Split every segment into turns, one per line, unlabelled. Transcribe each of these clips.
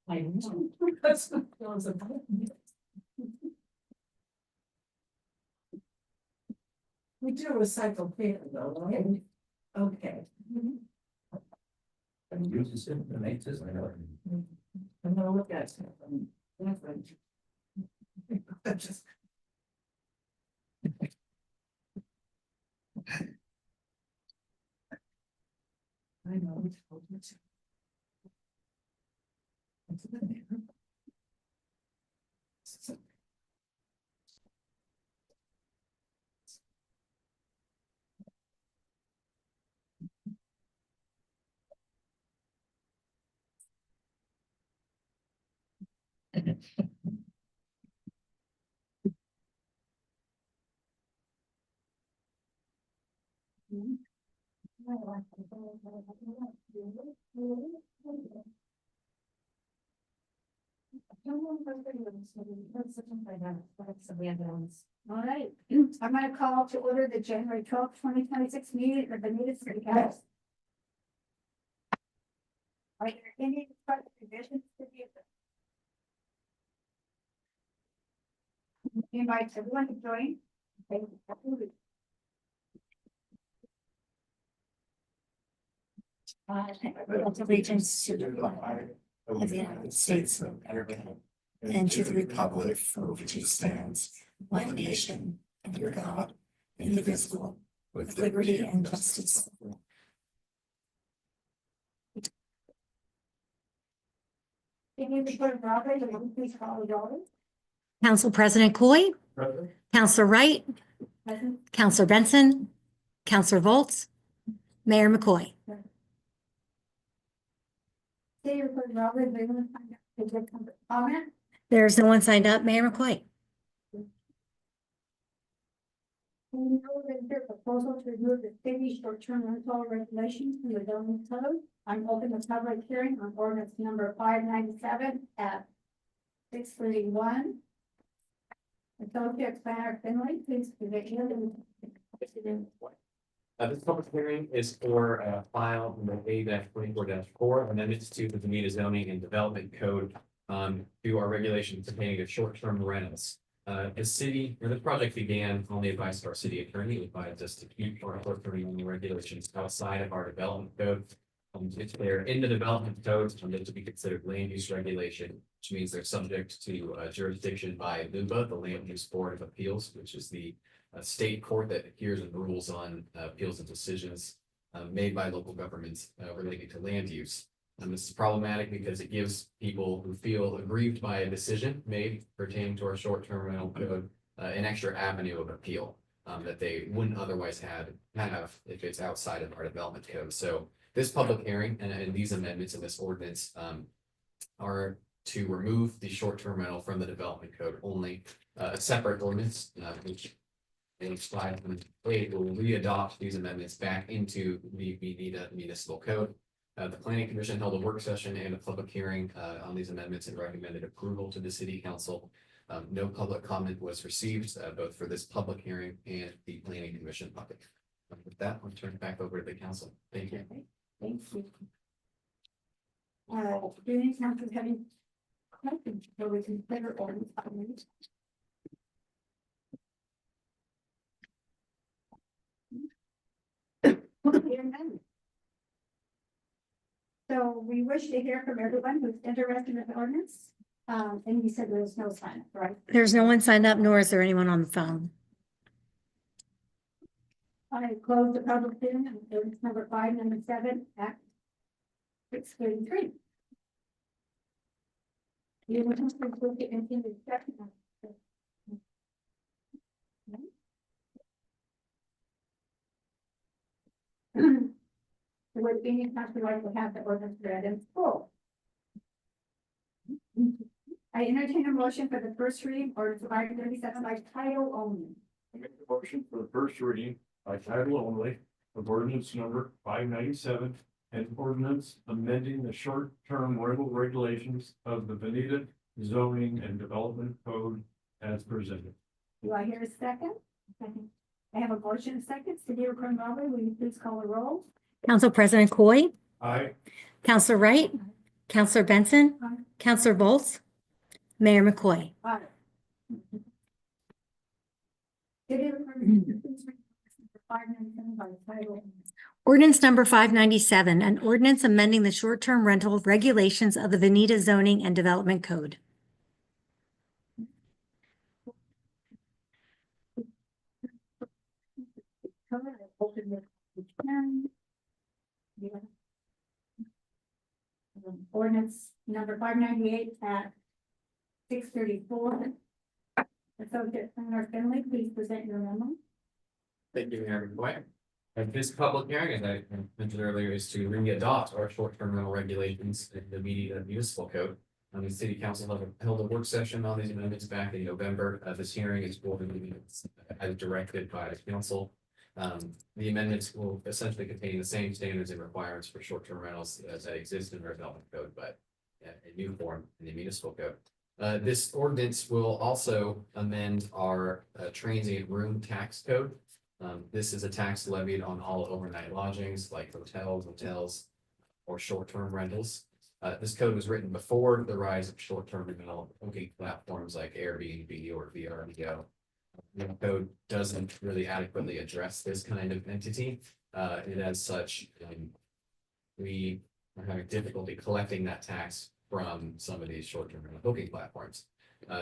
I know. That's what goes about. We do recycle paper though, right? Okay.
And use the same, the natives, I know.
I'm gonna look at it. Just. I know. We told you to. It's in there.
All right, I'm gonna call to order the January 12th, 2026 meeting of the Benita City Council. Are there any revisions to the agenda? Invite everyone to join. Thank you.
Pledge allegiance to the flag of the United States of America and to the republic for which it stands, one nation, under God, indivisible, with liberty and justice.
Council President Coy, Councilor Wright, Councilor Benson, Councilor Volts, Mayor McCoy.
Comment?
There's no one signed up. Mayor McCoy.
Proposal to remove the city short-term rental regulations from the zoning code. I'm opening the public hearing on ordinance number 597 at 631. Associate Planner Finley, please begin.
This public hearing is for file number A-24-4 amendments to the Benita zoning and development code to our regulations pertaining to short-term rentals. The city, or the project began on the advice of our city attorney, who advised us to keep our short-term rental regulations outside of our development code. If they're in the development code, they're to be considered land use regulation, which means they're subject to jurisdiction by LUBA, the Land Use Board of Appeals, which is the state court that hears and rules on appeals and decisions made by local governments related to land use. This is problematic because it gives people who feel aggrieved by a decision made pertaining to our short-term rental code an extra avenue of appeal that they wouldn't otherwise have if it's outside of our development code. So this public hearing and these amendments in this ordinance are to remove the short-term rental from the development code only. A separate ordinance, which page 508 will re-adopt these amendments back into the Benita Municipal Code. The Planning Commission held a work session and a public hearing on these amendments and recommended approval to the City Council. No public comment was received, both for this public hearing and the Planning Commission public. With that, I'll turn it back over to the council. Thank you.
Thank you. Do any council have any questions before we consider ordinance amendments? So we wish to hear from everyone who's interested in the ordinance. And you said there's no sign up, right?
There's no one signed up, nor is there anyone on the phone.
I close the public hearing on ordinance number 597 at 6:33. You want to get into the discussion? Would any council like to have the ordinance read in full? I entertain a motion for the first reading, ordinance 537 by title only.
I make the motion for the first reading by title only of ordinance number 597 and ordinance amending the short-term rental regulations of the Benita zoning and development code as presented.
Do I hear a second? Second. I have a motion, second. City Clerk Marley, will you please call the roll?
Council President Coy,
Aye.
Councilor Wright, Counselor Benson,
Aye.
Counselor Volz, Mayor McCoy.
Aye. City of Vernon, please read number 597 by title only.
Ordinance number 597, an ordinance amending the short-term rental regulations of the Veneta Zoning and Development Code.
Cover, I open the public hearing. Yeah. Ordinance number 598 at 6:34. Associate Senator Finley, please present your memo.
Thank you, Mayor McCoy. This public hearing, as I mentioned earlier, is to re-adopt our short-term rental regulations in the municipal code. The city council held a work session on these amendments back in November. This hearing is for the meetings as directed by the council. The amendments will essentially contain the same standards and requirements for short-term rentals as that exist in our development code, but in new form in the municipal code. This ordinance will also amend our transient room tax code. This is a tax levied on all overnight lodgings like hotels, motels, or short-term rentals. This code was written before the rise of short-term rental booking platforms like Airbnb or VRBO. The code doesn't really adequately address this kind of entity. And as such, we are having difficulty collecting that tax from some of these short-term rental booking platforms.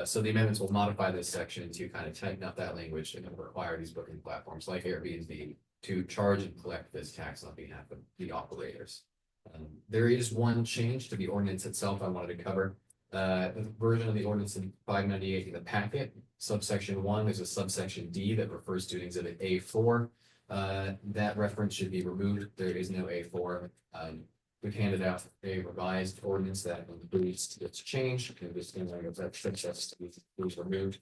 So the amendments will modify this section to kind of tighten up that language and require these booking platforms like Airbnb to charge and collect this tax on behalf of the operators. There is one change to the ordinance itself I wanted to cover. The version of the ordinance in 598 in the packet, subsection 1, there's a subsection D that refers to exhibit A4. That reference should be removed. There is no A4. We've handed out a revised ordinance that includes its change. And this thing like that such was removed.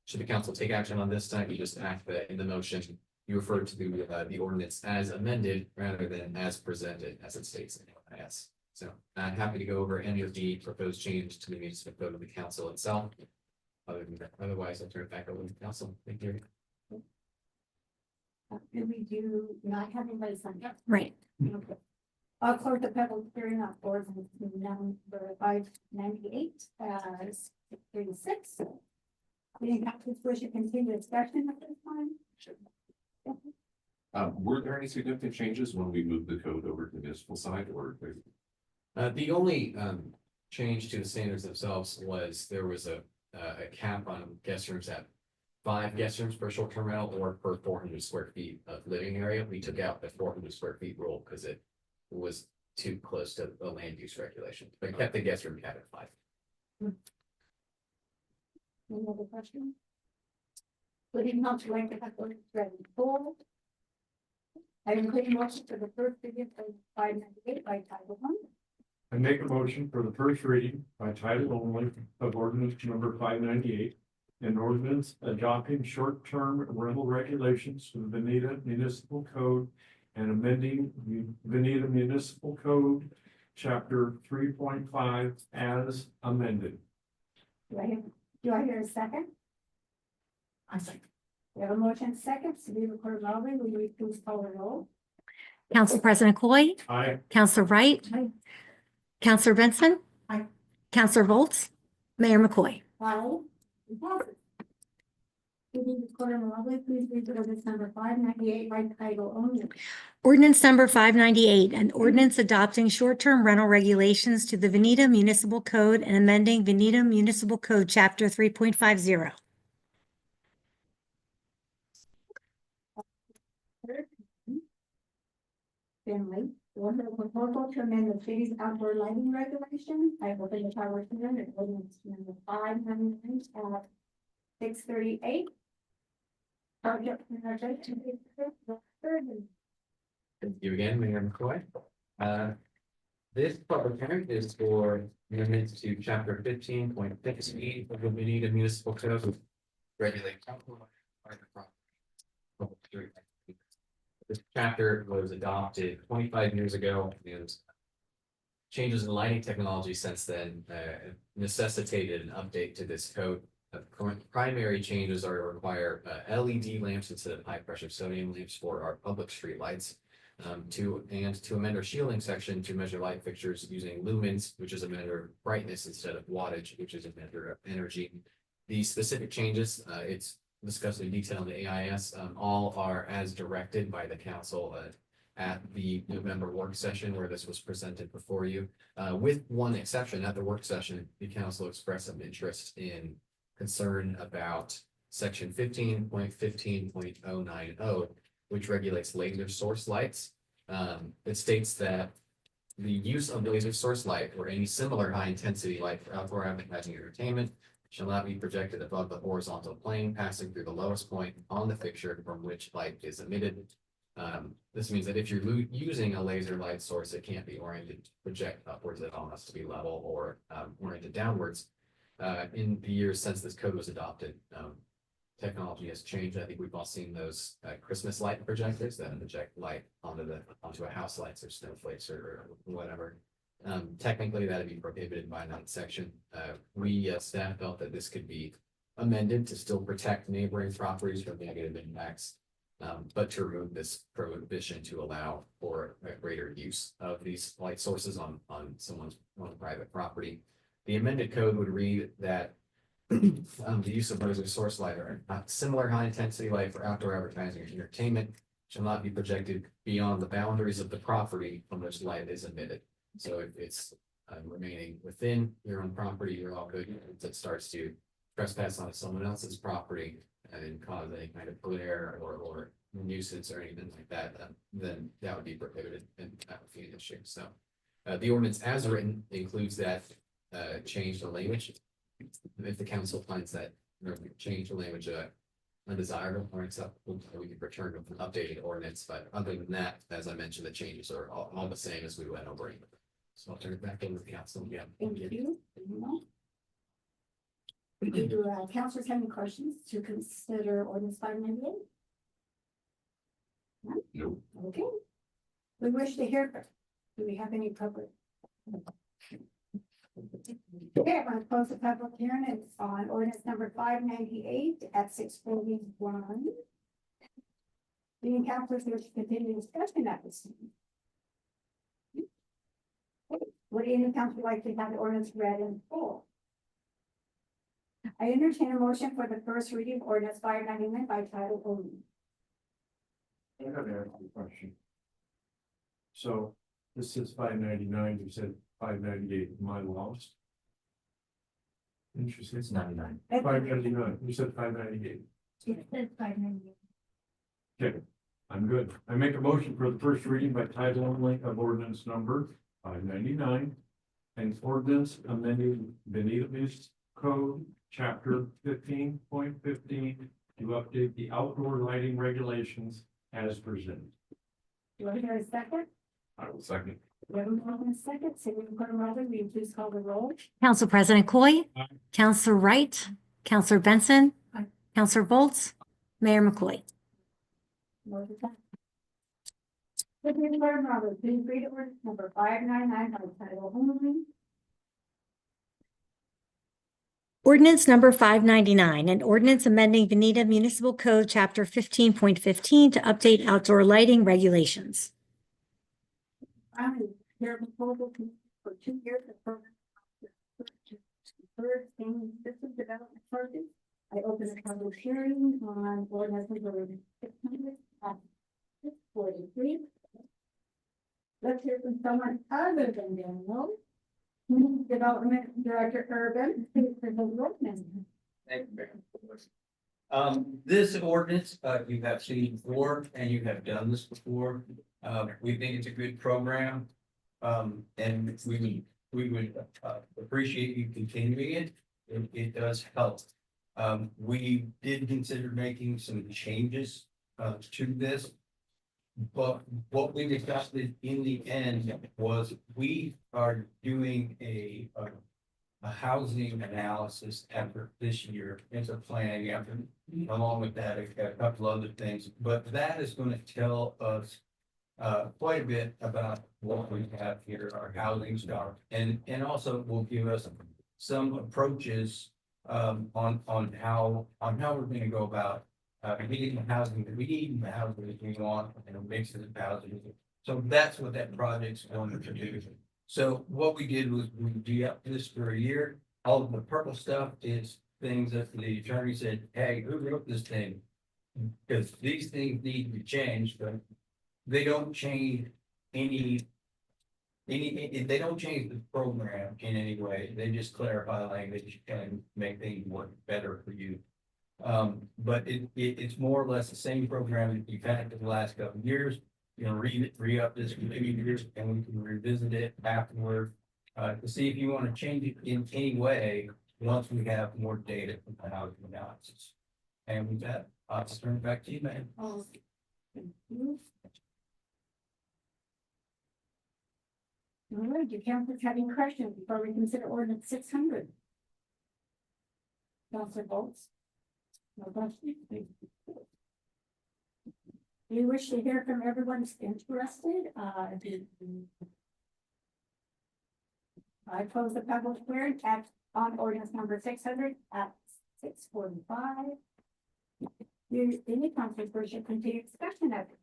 Should the council take action on this time, you just act that in the motion, you refer to the ordinance as amended rather than as presented, as it states in the OIS. So I'm happy to go over any of the proposed changes to the municipal code of the council itself. Other than that, otherwise, I'll turn it back over to the council. Thank you.
And we do not have anybody signed up.
Right.
Okay. I'll close the public hearing on ordinance number 598 as 36. Any councilors wish to continue discussion at this time?
Were there any significant changes when we moved the code over to the municipal side or?
The only change to the standards themselves was there was a cap on guest rooms at 5 guest rooms per short-term rental or per 400 square feet of living area. We took out the 400 square feet rule because it was too close to the land use regulation, but kept the guest room cap at 5.
Any other questions? Would it not like to have ordinance ready for? I include a motion for the first reading of 598 by title only.
I make a motion for the first reading by title only of ordinance number 598. An ordinance adopting short-term rental regulations for the Veneta Municipal Code and amending the Veneta Municipal Code, chapter 3.5 as amended.
Do I hear a second?
I second.
We have a motion second, to be recorded loudly. Will you please call the roll?
Council President Coy,
Aye.
Counselor Wright,
Aye.
Counselor Benson,
Aye.
Counselor Volz, Mayor McCoy.
Aye. It passes. To be recorded loudly, please read the ordinance number 598 by title only.
Ordinance number 598, an ordinance adopting short-term rental regulations to the Veneta Municipal Code and amending Veneta Municipal Code, Chapter 3.50.
Finley, order a proposal to amend the city's outdoor lighting regulations. I open the power hearing and ordinance number 599 at 6:38. Subject to the third.
Thank you again, Mayor McCoy. This public hearing is for amendments to chapter 15.15 of the Veneta Municipal Code. Regulate. This chapter was adopted 25 years ago and changes in lighting technology since then necessitated an update to this code. Primary changes are to require LED lamps instead of high pressure sodium lamps for our public street lights. To amend our shielding section to measure light fixtures using lumens, which is a measure of brightness instead of wattage, which is a measure of energy. The specific changes, it's discussed in detail in the AIS, all are as directed by the council at the November work session where this was presented before you. With one exception, at the work session, the council expressed some interest in concern about section 15.15.090, which regulates laser source lights. It states that the use of laser source light or any similar high intensity light for outdoor advertising and entertainment shall not be projected above the horizontal plane passing through the lowest point on the fixture from which light is emitted. This means that if you're using a laser light source, it can't be oriented to project upwards. It all has to be level or oriented downwards. In the years since this code was adopted, technology has changed. I think we've all seen those Christmas light projectors that project light onto a house lights or snowflakes or whatever. Technically, that'd be prohibited by that section. We staff felt that this could be amended to still protect neighboring properties from negative impacts, but to remove this prohibition to allow for a greater use of these light sources on someone's private property. The amended code would read that the use of laser source light or similar high intensity light for outdoor advertising or entertainment shall not be projected beyond the boundaries of the property from which light is emitted. So if it's remaining within your own property, you're all good. If it starts to trespass on someone else's property and cause any kind of glare or nuisance or anything like that, then that would be prohibited and that would be an issue. So the ordinance as written includes that change the language. If the council finds that change the language undesirable or acceptable, we can return with an updated ordinance. But other than that, as I mentioned, the changes are all the same as we went over it. So I'll turn it back over to the council. Yeah.
Thank you. Do councilors have any questions to consider ordinance 598?
No.
Okay. We wish to hear, do we have any public? Okay, I'm going to close the public hearing. It's on ordinance number 598 at 6:41. Being councilors, there's continued discussion at this time. Would any council like to have the ordinance read in full? I entertain a motion for the first reading of ordinance 599 by title only.
I have a question. So this is 599, you said 598, am I lost? Interesting.
It's 99.
599, you said 598.
It says 598.
Okay, I'm good. I make a motion for the first reading by title only of ordinance number 599. And ordinance amending Benita Municipal Code, chapter 15.15 to update the outdoor lighting regulations as presented.
Do I hear a second?
I will second.
We have a motion and a second. City Clerk Martha, will you please call the roll?
Council President Coy,
Aye.
Councilor Wright, Councilor Benson,
Aye.
Councilor Volts, Mayor McCoy.
Motion passed. City Clerk Martha, please read ordinance number 599 by title only.
Ordinance number 599, an ordinance amending Veneta Municipal Code, Chapter 15.15 to update outdoor lighting regulations.
I'm here proposal for 2 years of program. Third thing, system development project. I open a public hearing on ordinance number 643. Let's hear from someone other than Daniel. Development Director Urban, please present the ordinance.
Thank you very much. This ordinance, you have seen before and you have done this before. We think it's a good program. And we would appreciate you continuing it. It does help. We did consider making some changes to this. But what we discussed in the end was we are doing a housing analysis effort this year. It's a planning effort. Along with that, a couple other things, but that is going to tell us quite a bit about what we have here, our housing stock, and also will give us some approaches on how we're going to go about getting the housing that we need and the housing that we want, and a mix of housing So that's what that project's going to do. So what we did was we de-upped this for a year. All of the purple stuff is things that the attorney said, hey, who wrote this thing? Because these things need to be changed, but they don't change any. They don't change the program in any way. They just clarify language and make things work better for you. But it's more or less the same program that you've had for the last couple of years. You know, re-up this for 2 years and we can revisit it afterward. To see if you want to change it in any way, once we have more data from the housing analysis. And with that, I'll just turn it back to you, man.
Oh, thank you. All right, do councilors have any questions before we consider ordinance 600? Councilor Bolts? No question? We wish to hear from everyone who's interested. I close the public hearing on ordinance number 600 at 6:45. Any councilors wish to continue discussion of it?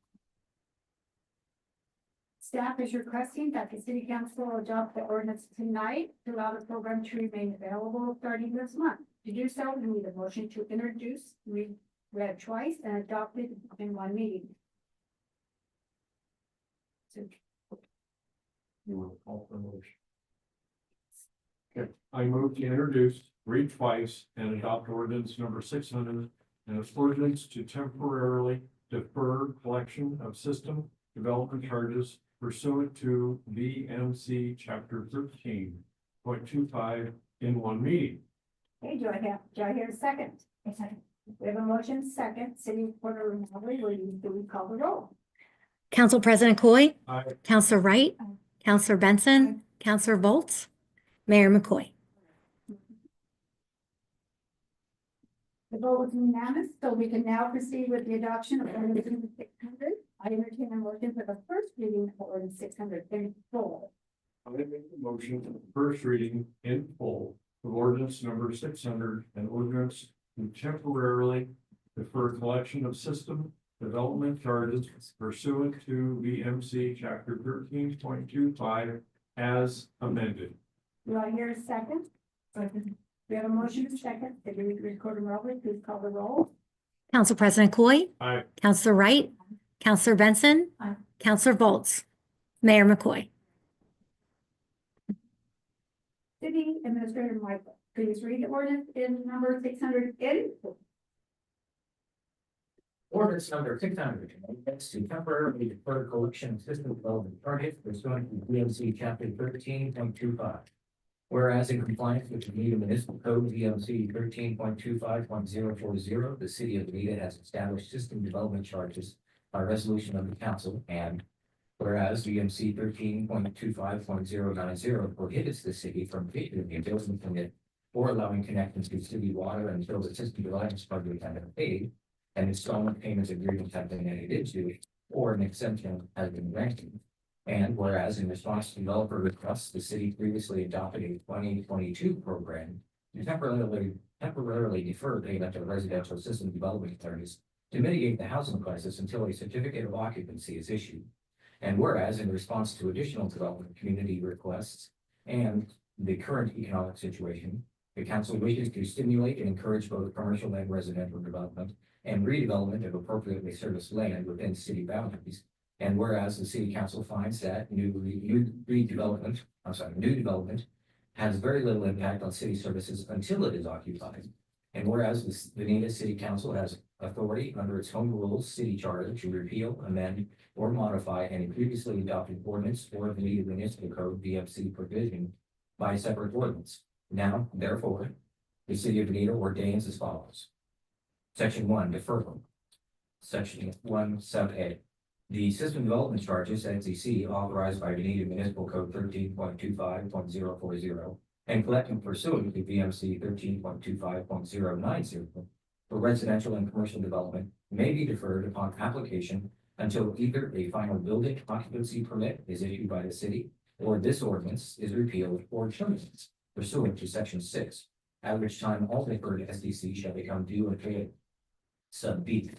Staff is requesting that the city council adopt the ordinance tonight to allow the program to remain available starting this month. To do so, we need a motion to introduce, read twice, and adopted in one meeting. So,
You will call for a motion. Okay, I move to introduce, read twice, and adopt ordinance number 600, and its ordinance to temporarily defer collection of system development charges pursuant to VMC chapter 13.25 in one meeting.
okay, do I hear a second? We have a motion second. City Recorder Romali, do we call the roll?
Council President Coy,
Aye.
Counselor Wright, Counselor Benson, Counselor Volts, Mayor McCoy.
The vote was unanimous, so we can now proceed with the adoption of ordinance number 600. I entertain a motion for the first reading of ordinance 600 in full.
I make the motion for the first reading in full of ordinance number 600, and ordinance to temporarily defer collection of system development charges pursuant to VMC chapter 13.25 as amended.
Do I hear a second? Second. We have a motion second. City Recorder Romali, please call the roll.
Council President Coy,
Aye.
Counselor Wright, Counselor Benson,
Aye.
Counselor Volts, Mayor McCoy.
City Administrator Michael, please read the ordinance in number 600 in full.
Ordinance number 600, amendments to temporarily defer collection of system development charges pursuant to VMC chapter 13.25. Whereas in compliance with the Veneta Municipal Code VMC 13.25.040, the city of Veneta has established system development charges by resolution of the council, and whereas VMC 13.25.090 prohibits the city from issuing a building permit or allowing connections to city water until the system development charges have been paid and installment payments agreements have been entered into, or an exemption has been granted. And whereas in response to developer requests, the city previously adopted a 2022 program to temporarily defer payment of residential system development charges to mitigate the housing crisis until a certificate of occupancy is issued. And whereas in response to additional development community requests and the current economic situation, the council wishes to stimulate and encourage both commercial and residential development and redevelopment of appropriately serviced land within city boundaries. And whereas the city council finds that new development has very little impact on city services until it is occupied. And whereas the Veneta City Council has authority under its home rules city charter to repeal, amend, or modify any previously adopted ordinance or Veneta Municipal Code VMC provision by a separate ordinance. Now, therefore, the city of Veneta ordains as follows. Section 1, deferral. Section 1, sub A. The system development charges, NCC, authorized by Veneta Municipal Code 13.25.040 and collected pursuant to VMC 13.25.090 for residential and commercial development may be deferred upon application until either a final building occupancy permit is issued by the city or this ordinance is repealed or terminated pursuant to Section 6, at which time all deferred SDC shall become due and paid. Sub B.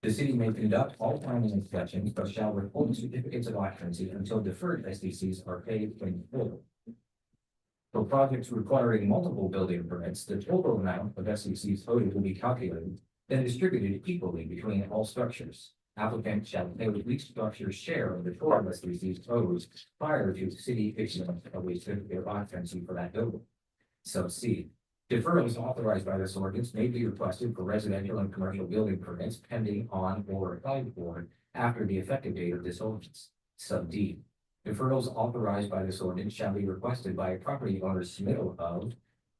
The city may conduct all planning inspections, but shall withhold certificates of occupancy until deferred SDCs are paid in full. For projects requiring multiple building permits, the total amount of SDCs owed will be calculated, then distributed equally between all structures. Applicant shall pay with each structure's share of the total SDCs owed prior to the city issuance of a certificate of occupancy for that building. Sub C. Deferrals authorized by this ordinance may be requested for residential and commercial building permits pending on or applied for after the effective date of this ordinance. Sub D. Deferrals authorized by this ordinance shall be requested by a property owner's submittal of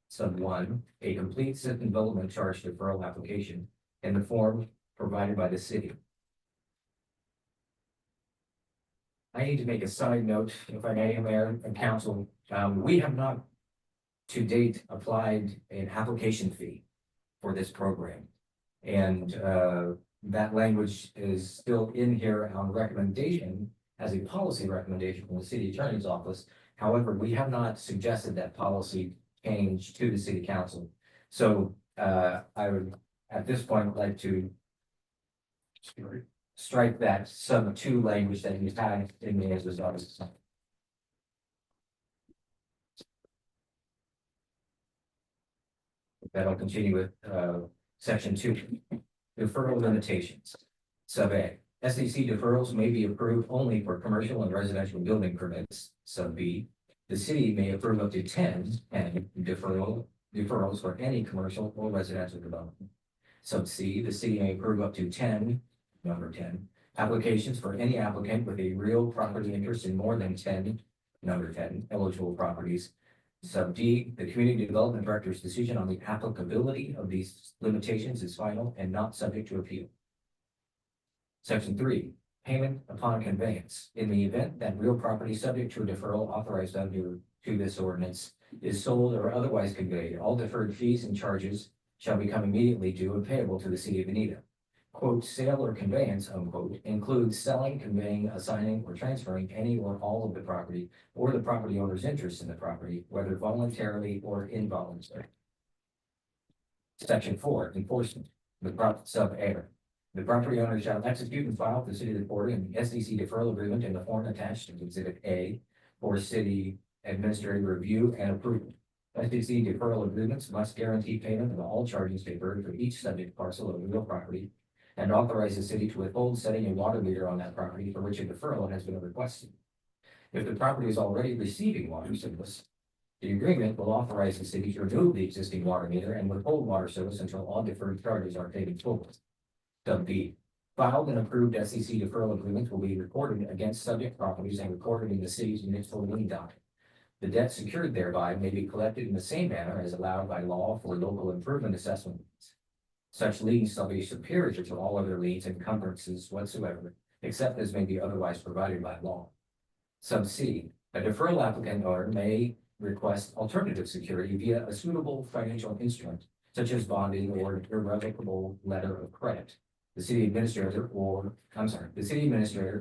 sub 1, a complete system development charge deferral application in the form provided by the city. I need to make a side note, if I may, Mayor and Council, we have not to date applied an application fee for this program. And that language is still in here on recommendation as a policy recommendation from the city attorney's office. However, we have not suggested that policy change to the city council. So I would, at this point, like to strike that sub 2 language that you had in the answers office. That'll continue with section 2, deferral limitations. Sub A, SDC deferrals may be approved only for commercial and residential building permits. Sub B, the city may approve up to 10 deferrals for any commercial or residential development. Sub C, the city may approve up to 10, number 10, applications for any applicant with a real property interest in more than 10, number 10, eligible properties. Sub D, the community development director's decision on the applicability of these limitations is final and not subject to appeal. Section 3, payment upon conveyance. In the event that real property subject to a deferral authorized under to this ordinance is sold or otherwise conveyed, all deferred fees and charges shall become immediately due and payable to the city of Veneta. Quote, sale or conveyance, unquote, includes selling, conveying, assigning, or transferring any or all of the property or the property owner's interest in the property, whether voluntarily or involuntarily. Section 4, enforcement. Sub A. The property owner shall execute and file with the city recorder an SDC deferral agreement in the form attached to Exhibit A for city administrative review and approval. SDC deferral agreements must guarantee payment of all charges deferred for each subject parcel of real property and authorize the city to withhold setting a water meter on that property for which a deferral has been requested. If the property is already receiving water service, the agreement will authorize the city to remove the existing water meter and withhold water service until all deferred charges are paid in full. Sub B, filed and approved SEC deferral agreements will be recorded against subject properties and recorded in the city's municipal lien docket. The debt secured thereby may be collected in the same manner as allowed by law for local improvement assessment liens. Such liens shall be superior to all other liens and encumbrances whatsoever, except as may be otherwise provided by law. Sub C, a deferral applicant owner may request alternative security via a suitable financial instrument, such as bonding or an irrevocable letter of credit. The city administrator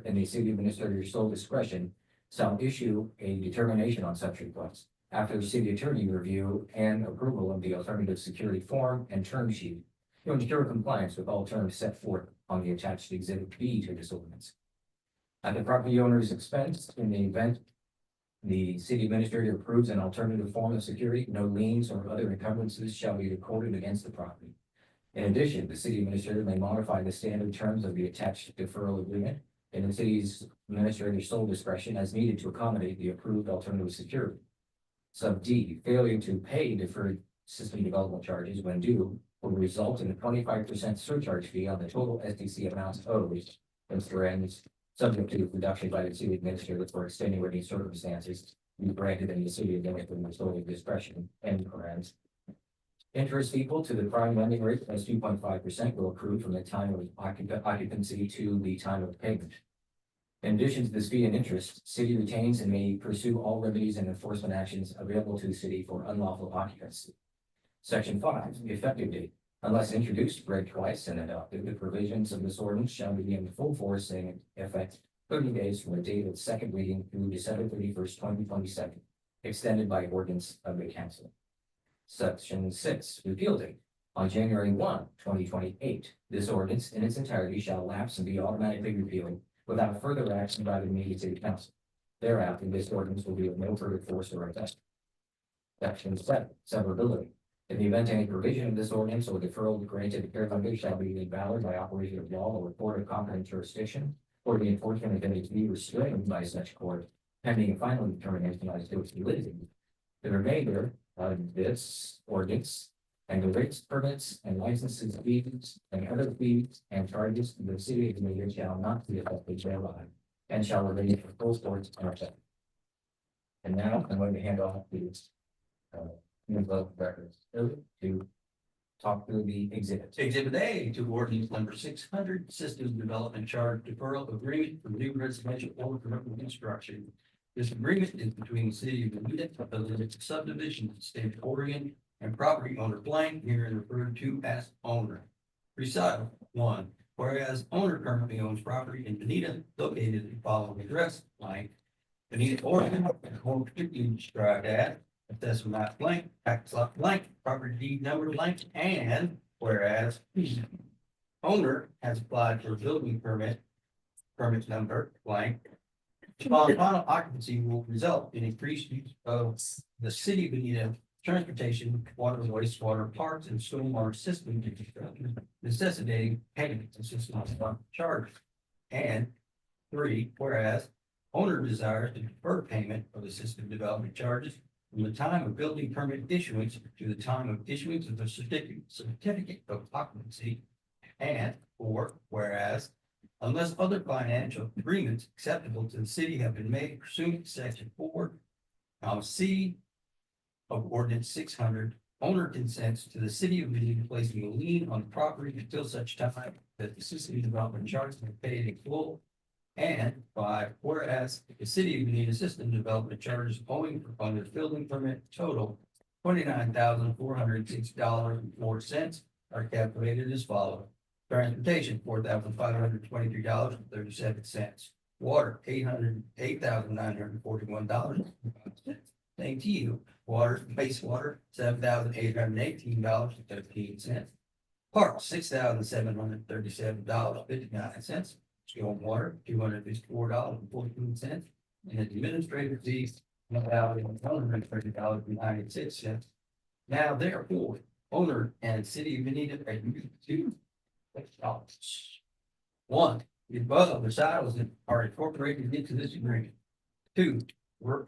in the city administrator's sole discretion shall issue a determination on such request after the city attorney review and approval of the alternative security form and term sheet to ensure compliance with all terms set forth on the attached Exhibit B to this ordinance. At the property owner's expense, in the event the city administrator approves an alternative form of security, no liens or other encumbrances shall be recorded against the property. In addition, the city administrator may modify the standard terms of the attached deferral agreement in the city's administrator's sole discretion as needed to accommodate the approved alternative security. Sub D, failure to pay deferred system development charges when due will result in a 25% surcharge fee on the total SDC amounts owed, subject to reduction by the city administrator for extenuating circumstances granted in the city administrator's sole discretion, end parens. Interest equal to the prime lending rate plus 2.5% will accrue from the time of occupancy to the time of payment. In addition to this fee and interest, city retains and may pursue all remedies and enforcement actions available to the city for unlawful occupancy. Section 5, the effective date. Unless introduced, read twice, and adopted, the provisions of this ordinance shall be in full force and effect 30 days from the date of second reading through December 31st, 2027, extended by ordinance of the council. Section 6, repeal date. on January 1, 2028. This ordinance in its entirety shall lapse and be automatically repealed without further action by the immediate city council. Thereafter, this ordinance will be of no further force or effect. Section 7, severability. In the event any provision of this ordinance or deferral granted hereunder shall be invalid by operation of law or court of competent jurisdiction, or the enforcement of any to be restrained by such court, pending a final determination as to its validity, the remainder of this ordinance and the rates, permits, and licenses, fees, and other fees and charges of the city of Manila shall not be affected thereby, and shall remain for full force and effect. And now I'm going to hand off to Ms. Records to talk through the exhibits.
Exhibit A to ordinance number 600, Systems Development Charge Deferral Agreement for New Residential or Commercial Construction. This agreement is between the city of Manila, the limited subdivision of the state of Oregon, and property owner blank, herein referred to as owner. Recital 1. Whereas owner currently owns property in Bonita located at the following address, blank, Bonita, Oregon, and more particularly described at assessment map blank, tax lot blank, property deed number blank, and whereas owner has applied for a building permit, permit number blank. Upon final occupancy will result in increased use of the city of Bonita transportation, water, wastewater, parks, and stormwater system necessitating payment of system charge. And 3, whereas owner desires to defer payment of the system development charges from the time of building permit issuance to the time of issuance of the certificate of occupancy. And 4, whereas unless other financial agreements acceptable to the city have been made pursuant to section 4, C of ordinance 600, owner consents to the city of Bonita placing a lien on the property until such time that the system development charges are paid in full. And 5, whereas the city of Bonita system development charges owing on their building permit total $29,406.04 are calculated as follows. Transportation, $4,523.37. Water, $808,941. Thank you. Water, wastewater, $7,818.13. Parks, $6,737.59. Stormwater, $254.14. And administrative fees, $1,130.96. Now therefore, owner and city of Bonita are to $6. 1, the above recitals are incorporated into this agreement. 2,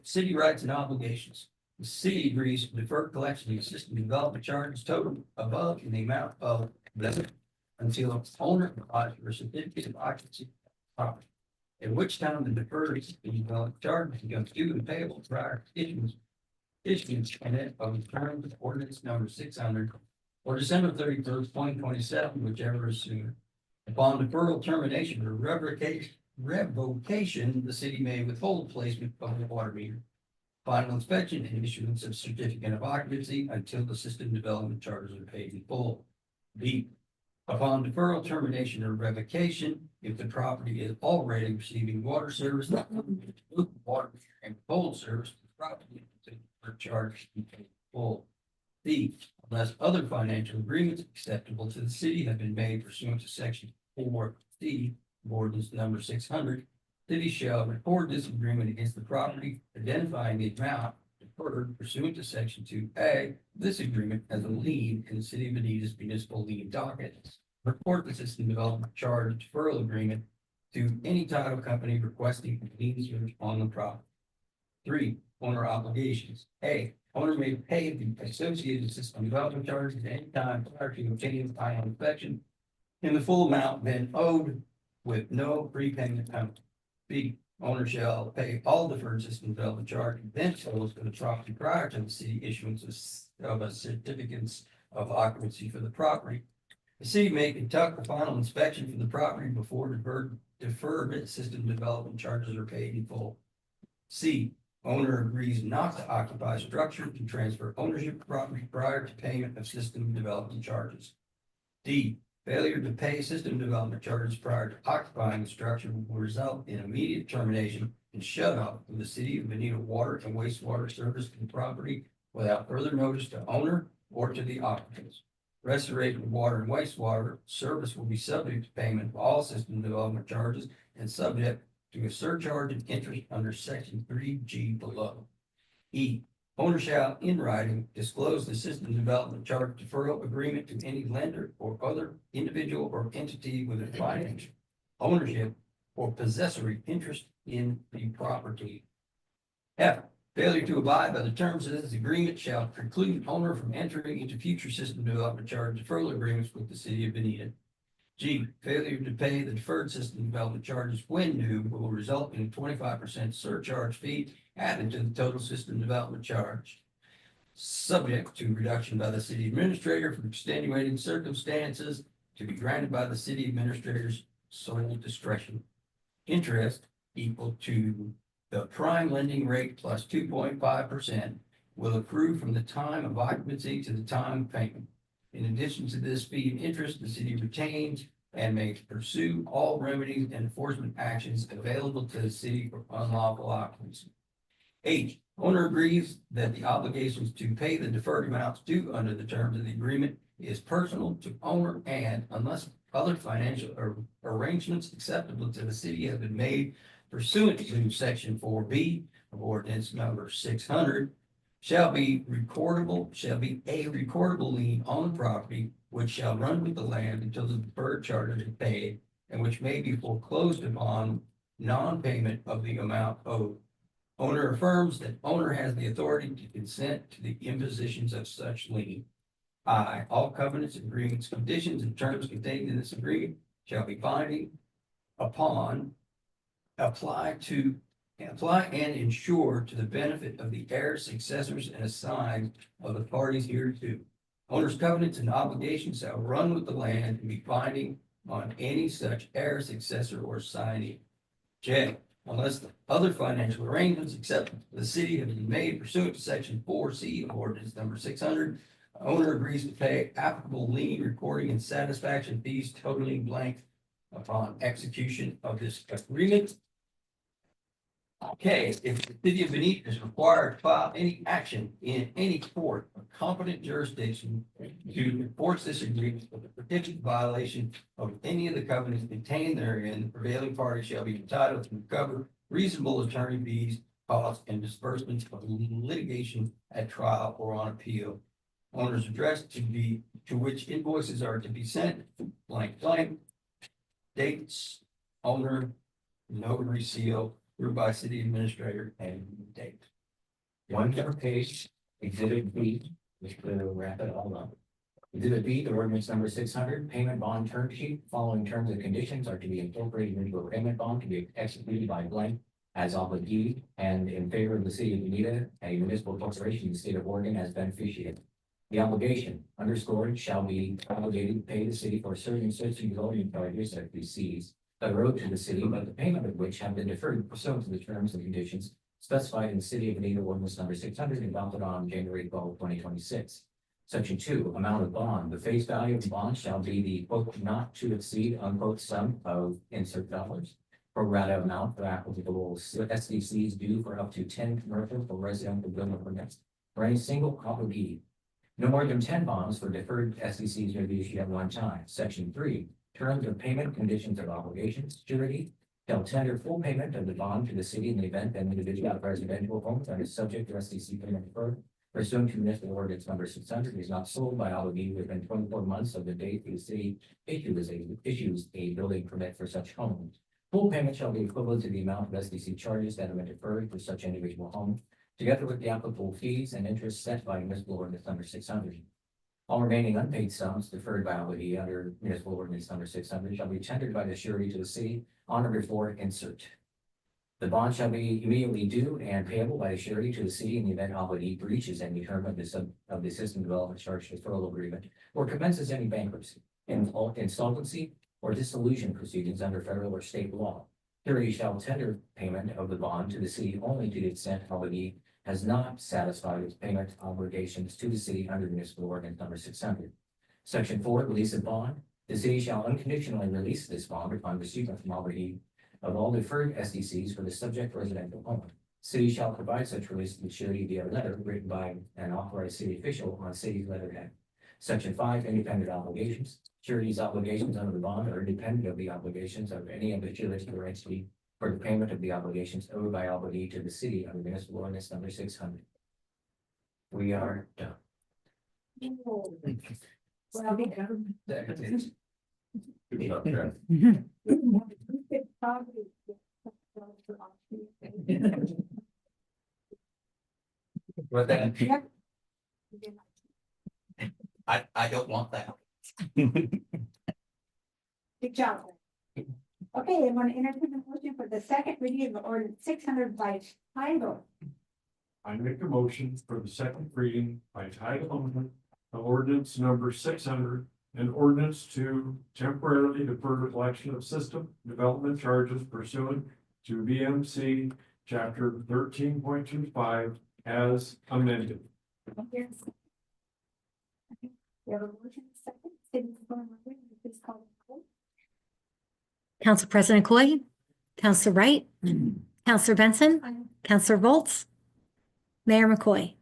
city rights and obligations. The city agrees to defer collection of system development charges total above in the amount of until owner applies for a certificate of occupancy of property. At which time the deferred development charge becomes due and payable prior to issuance of the terms of ordinance number 600 or December 31st, 2027, whichever is sooner. Upon deferral, termination, or revocation, the city may withhold placement of the water meter. Final inspection and issuance of certificate of occupancy until the system development charges are paid in full. B, upon deferral, termination, or revocation, if the property is already receiving water service, water and cold service, the property are charged in full. B, unless other financial agreements acceptable to the city have been made pursuant to section 4C, ordinance number 600, city shall record this agreement against the property, identifying the amount deferred pursuant to section 2A. This agreement as a lien in the city of Bonita's municipal lien docket. Report the system development charge deferral agreement to any title company requesting liens on the property. 3, owner obligations. A, owner may pay the associated system development charges at any time prior to obtaining the final inspection in the full amount then owed with no prepayment penalty. B, owner shall pay all deferred system development charge then totals for the property prior to the city issuance of a certificates of occupancy for the property. The city may conduct the final inspection for the property before deferred system development charges are paid in full. C, owner agrees not to occupy structure to transfer ownership of property prior to payment of system development charges. D, failure to pay system development charges prior to occupying the structure will result in immediate termination and shut off of the city of Bonita water and wastewater service to the property without further notice to owner or to the occupants. restoration of water and wastewater service will be subject to payment of all system development charges and subject to a surcharge and interest under section 3G below. E, owner shall in writing disclose the system development charge deferral agreement to any lender or other individual or entity with a financial ownership or possessory interest in the property. F, failure to abide by the terms of this agreement shall preclude owner from entering into future system development charge deferral agreements with the city of Benita. G, failure to pay the deferred system development charges when due will result in a 25% surcharge fee added to the total system development charge, subject to reduction by the city administrator for extenuating circumstances to be granted by the city administrator's sole discretion. Interest equal to the prime lending rate plus 2.5% will accrue from the time of occupancy to the time of payment. In addition to this fee and interest, the city retains and may pursue all remedies and enforcement actions available to the city for unlawful occupancy. H, owner agrees that the obligations to pay the deferred amounts due under the terms of the agreement is personal to owner and unless other financial arrangements acceptable to the city have been made pursuant to section 4B of ordinance number 600, shall be a recordable lien on the property which shall run with the land until the deferred charges are paid and which may be foreclosed upon non-payment of the amount owed. Owner affirms that owner has the authority to consent to the impositions of such lien. I, all covenants, agreements, conditions, and terms contained in this agreement shall be binding upon, apply and ensure to the benefit of the heirs, successors, and assigns of the parties hereto. Owner's covenants and obligations shall run with the land and be binding on any such heir, successor, or assignee. J, unless the other financial arrangements except the city have been made pursuant to section 4C of ordinance number 600, owner agrees to pay applicable lien recording and satisfaction fees totaling blank upon execution of this agreement. Okay, if the city of Benita is required to file any action in any court of competent jurisdiction to enforce this agreement with a particular violation of any of the covenants contained therein, the prevailing party shall be entitled to recover reasonable attorney fees, costs, and disbursements of litigation at trial or on appeal. Owner's address to which invoices are to be sent, blank blank, dates, owner, notary seal, approved by city administrator, and date.
One more page, exhibit B, which will wrap it all up. Exhibit B, the ordinance number 600, payment bond term sheet. Following terms and conditions are to be incorporated into a payment bond to be executed by blank as obligee and in favor of the city of Benita, a municipal corporation in the state of Oregon as beneficiary. The obligation underscored shall be obligated to pay the city for certain zoning charges that receives that are owed to the city, but the payment of which have been deferred pursuant to the terms and conditions specified in the city of Benita ordinance number 600 adopted on January 12, 2026. Section 2, amount of bond. The face value of the bond shall be the quote not to exceed unquote sum of insert dollars. Pro rata amount for applicable SDCs due for up to 10 commercial or residential building permits for any single obligee. No more than 10 bonds for deferred SDCs may be issued at one time. Section 3, terms of payment, conditions of obligations, surety shall tender full payment of the bond to the city in the event that an individual of residential home that is subject to SDC payment deferred pursuant to municipal ordinance number 600 is not sold by obligee within 24 months of the date the city issues a building permit for such home. Full payment shall be equivalent to the amount of SDC charges that have been deferred for such individual home, together with the applicable fees and interest set by municipal ordinance number 600. All remaining unpaid sums deferred by obligee under municipal ordinance number 600 shall be tendered by the surety to the city on or before insert. The bond shall be immediately due and payable by the surety to the city in the event obligee breaches any term of the system development charge deferral agreement or commences any bankruptcy, insolvency, or dissolution proceedings under federal or state law. Surety shall tender payment of the bond to the city only to the extent obligee has not satisfied its payment obligations to the city under municipal ordinance number 600. Section 4, release of bond. The city shall unconditionally release this bond upon receipt from obligee of all deferred SDCs for the subject residential home. City shall provide such release to the surety via letter written by an authorized city official on city's letterhead. Section 5, independent obligations. Surety's obligations under the bond are independent of the obligations of any other surety or entity for the payment of the obligations owed by obligee to the city under municipal ordinance number 600. We are done.
Well,
Good job, Chad.
But then, I don't want that.
Good job. Okay, I'm gonna entertain a motion for the second reading of ordinance 600 by title.
I make a motion for the second reading by title only of ordinance number 600, an ordinance to temporarily defer the collection of system development charges pursuant to VMC chapter 13.25 as amended.
Yes. Okay, we have a motion second. City Clerk, please call the roll.
Council President Coy, Councilor Wright, Councilor Benson, Councilor Volts, Mayor McCoy.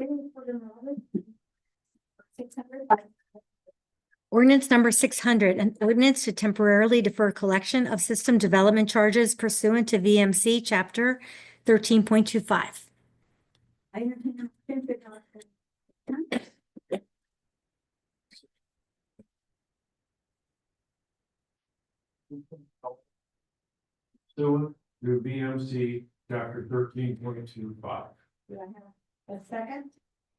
City Clerk, 600.
Ordinance number 600, an ordinance to temporarily defer collection of system development charges pursuant to VMC Chapter 13.25.
I entertain a motion to adopt.
Pursuant to VMC chapter 13.25.
Do I have a second?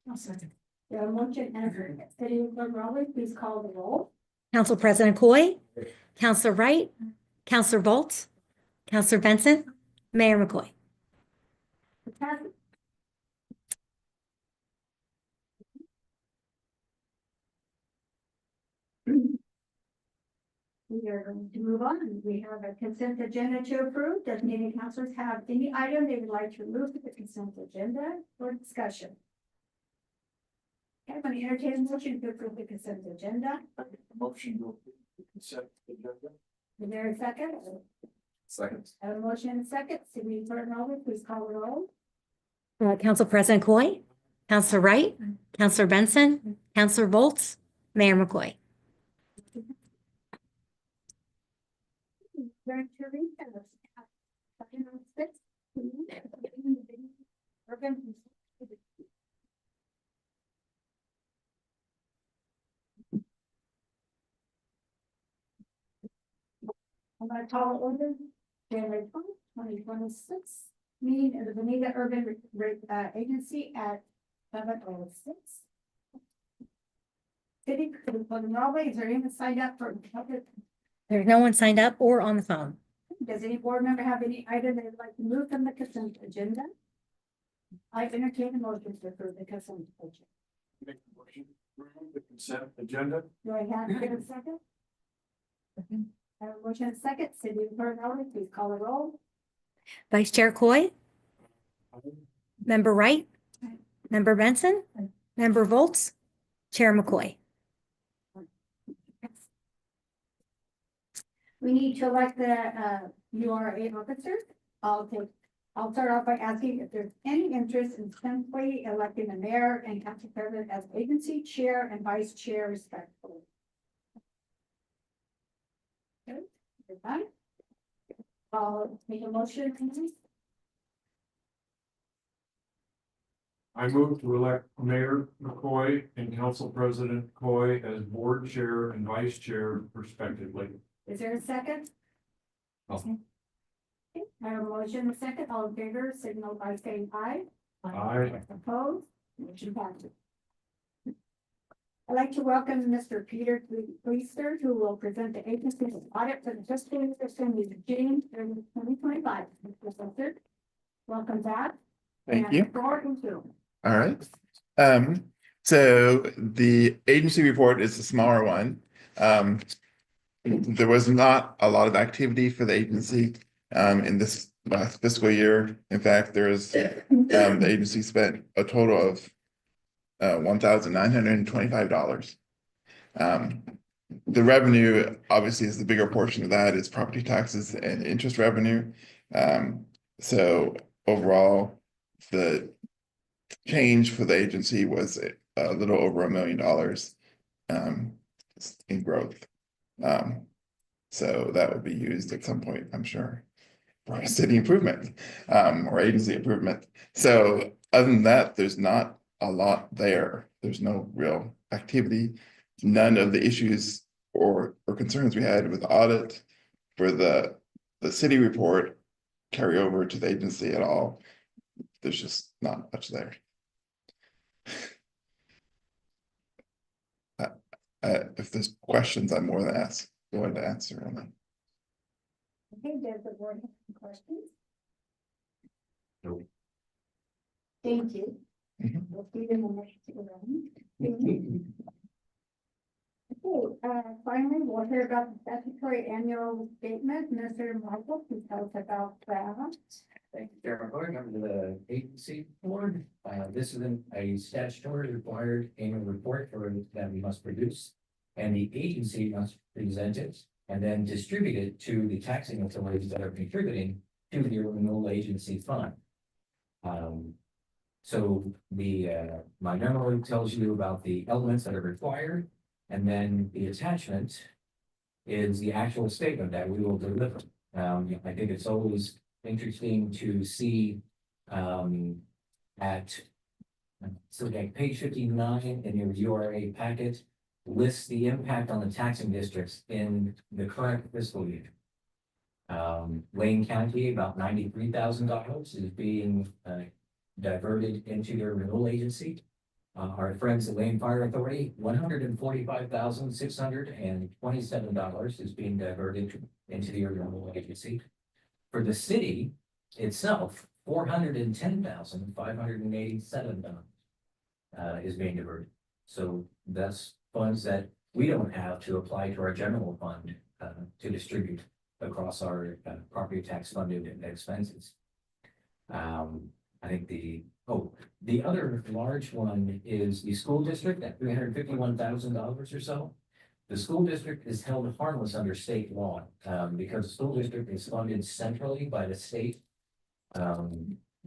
I'll second.
We have a motion and a second. City Clerk Rowley, please call the roll.
Council President Coy, Councilor Wright, Councilor Volts, Councilor Benson, Mayor McCoy.
Passes. We are going to move on. We have a consent agenda to approve. Does any councilors have any item they would like to remove from the consent agenda for discussion? Okay, I'm going to entertain a motion to approve the consent agenda.
Motion to approve the consent agenda.
Is there a second?
Second.
I have a motion and a second. City Clerk Rowley, please call the roll.
Council President Coy, Councilor Wright, Councilor Benson, Councilor Volts, Mayor McCoy.
Very curious. Urban. I'm going to call order January 2026 meeting of the Bonita Urban Agency at 7:06. City of Norway, is there anyone signed up for public?
There's no one signed up or on the phone.
Does any board member have any item they'd like to move from the consent agenda? I entertain a motion to approve the consent agenda.
Make a motion to approve the consent agenda.
Do I have a second? I have a motion and a second. City Clerk Rowley, please call the roll.
Vice Chair Coy, Member Wright, Member Benson, Member Volts, Chair McCoy.
We need to elect the URA officer. I'll start off by asking if there's any interest in simply electing the mayor and council president as agency chair and vice chair respectively. Okay, everybody? I'll make a motion, please.
I move to elect Mayor McCoy and Council President Coy as board chair and vice chair respectively.
Is there a second?
Awesome.
Okay, I have a motion and a second. All in favor, signal by saying aye.
Aye.
Opposed? Motion passes. I'd like to welcome Mr. Peter Gleister, who will present the agency's audit for the fiscal year ending June 2025. Mr. Gleister, welcome back.
Thank
And
you.
the floor is yours.
All right. So the agency report is a smaller one. There was not a lot of activity for the agency in this last fiscal year. In fact, the agency spent a total of $1,925. The revenue obviously is the bigger portion of that is property taxes and interest revenue. So overall, the change for the agency was a little over $1 million in growth. So that would be used at some point, I'm sure, for city improvement or agency improvement. So other than that, there's not a lot there. There's no real activity. None of the issues or concerns we had with the audit for the city report carry over to the agency at all. There's just not much there. If there's questions, I'm more than going to answer them.
Okay, does the board have any questions?
No.
Thank you.
Mhm.
We'll see them in the next round. Thank you. Okay, finally, we'll hear about the statutory annual statement. Mr. Michael, can tell us about that.
Thank you, Chairman Boyd, member of the agency board. This is a statutory required annual report that we must produce. And the agency must present it and then distribute it to the taxing authorities that are contributing to the renewal agency fund. So my memo tells you about the elements that are required, and then the attachment is the actual statement that we will deliver. I think it's always interesting to see like page 59 in your URA packet lists the impact on the taxing districts in the current fiscal year. Wayne County, about $93,000 is being diverted into their renewal agency. Our friends at Wayne Fire Authority, $145,627 is being diverted into the renewal agency. For the city itself, $410,587 is being diverted. So that's funds that we don't have to apply to our general fund to distribute across our property tax funded expenses. I think the other large one is the school district at $351,000 or so. The school district is held harmless under state law because the school district is funded centrally by the state.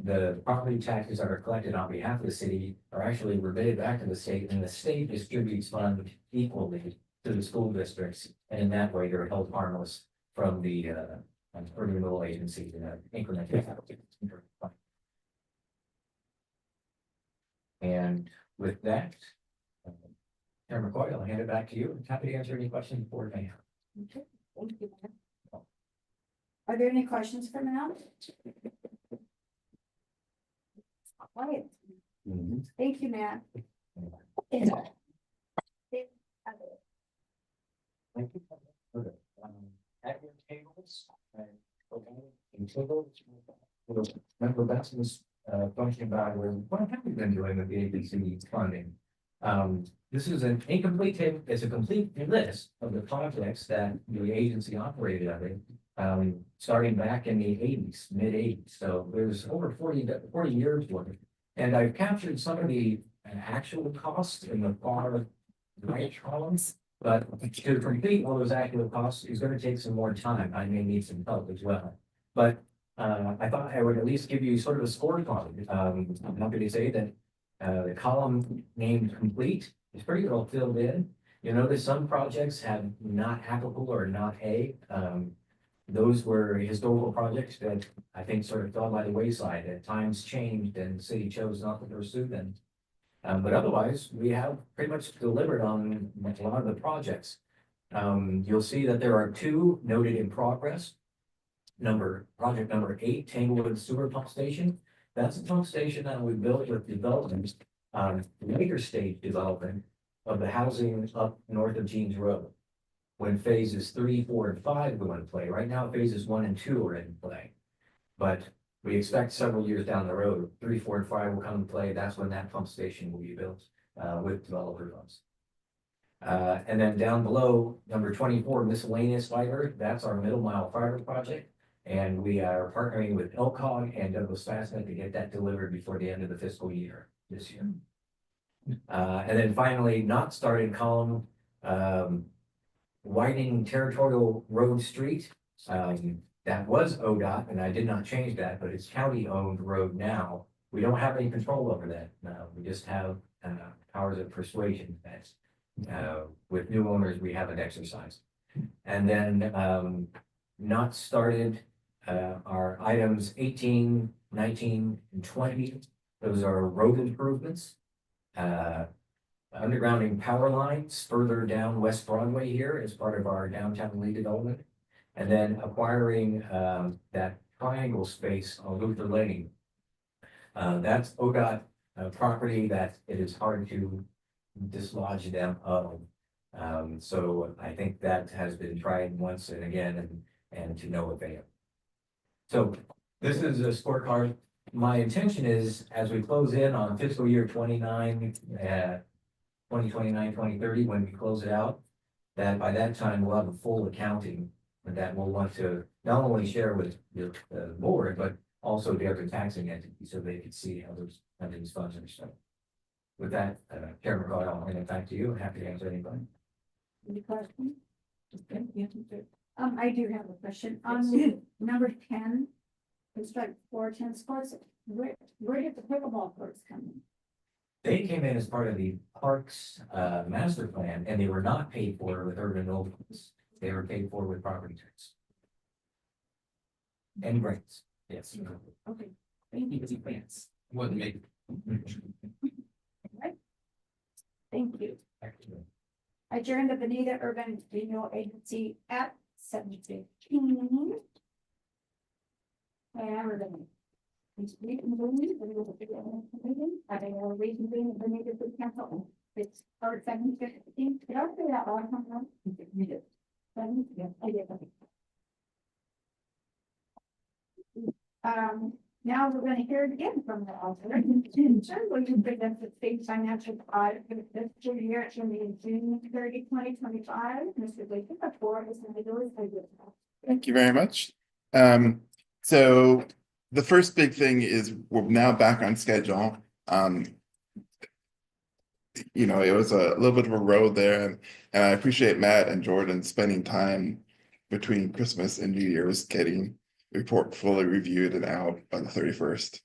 The property taxes that are collected on behalf of the city are actually remitted back to the state, and the state distributes funds equally to the school districts. And in that way, they're held harmless from the renewal agency increment. And with that, Chairman McCoy, I'll hand it back to you. I'm happy to answer any questions the board may have.
Okay, thank you, Matt. Are there any questions for Matt? Quiet. Thank you, Matt.
Thank you. Okay. At your tables, Member Benson's function about what have we been doing with the agency funding? This is an incomplete table. It's a complete list of the projects that the agency operated under, starting back in the 80s, mid 80s. So there's over 40 years worth. And I've captured some of the actual costs in the far right columns, but to complete all those actual costs is going to take some more time. I may need some help as well. But I thought I would at least give you sort of a scorecard. I'm happy to say that the column named complete is pretty well filled in. You notice some projects have not applicable or not A. Those were historical projects that I think sort of fell by the wayside. At times changed and the city chose not to pursue them. But otherwise, we have pretty much delivered on a lot of the projects. You'll see that there are two noted in progress. Project number 8, Tanglewood Sewer Pump Station. That's a pump station that we built with development, later stage development of the housing up north of Jeans Road. When phases 3, 4, and 5 go into play. Right now, phases 1 and 2 are in play. But we expect several years down the road, 3, 4, and 5 will come into play. That's when that pump station will be built with developer funds. And then down below, number 24, miscellaneous fiber. That's our middle mile fiber project. And we are partnering with Elcog and Douglas Fastnet to get that delivered before the end of the fiscal year this year. And then finally, not started column, widening Territorial Road Street. That was ODOT, and I did not change that, but it's county-owned road now. we don't have any control over that. We just have powers of persuasion that with new owners, we haven't exercised. And then not started are items 18, 19, and 20. Those are road improvements. Undergrounding power lines further down West Broadway here as part of our downtown redevelopment. And then acquiring that triangle space on Luther Lane. That's ODOT property that it is hard to dislodge them of. So I think that has been tried once and again and to no avail. So this is a scorecard. My intention is, as we close in on fiscal year 2030, when we close it out, that by that time we'll have a full accounting that we'll want to not only share with the board, but also the other taxing entities so they can see how these funds are spent. With that, Chairman Rod, I'll hand it back to you. I'm happy to answer anybody.
Any questions? I do have a question. On number 10, construct 4 tennis courts. Where did the pickleball courts come in?
They came in as part of the Parks master plan, and they were not paid for with urban developments. They were paid for with property tax. And grants, yes.
Okay, thank you.
Grants. Wasn't made.
Right. Thank you. Adjourn the Bonita Urban Renewal Agency at 7:15. And we're gonna. I think we'll reconvene the Bonita City Council. It's our 7:15. Did I say that last time? You did. Yeah, I did. Now we're gonna hear it again from the author. Will you present the state financial audit for the fiscal year ending June 30, 2025? Mr. Blakey, the floor is in the door.
Thank you very much. So the first big thing is we're now back on schedule. You know, it was a little bit of a road there, and I appreciate Matt and Jordan spending time between Christmas and New Year's getting the report fully reviewed and out by the 31st.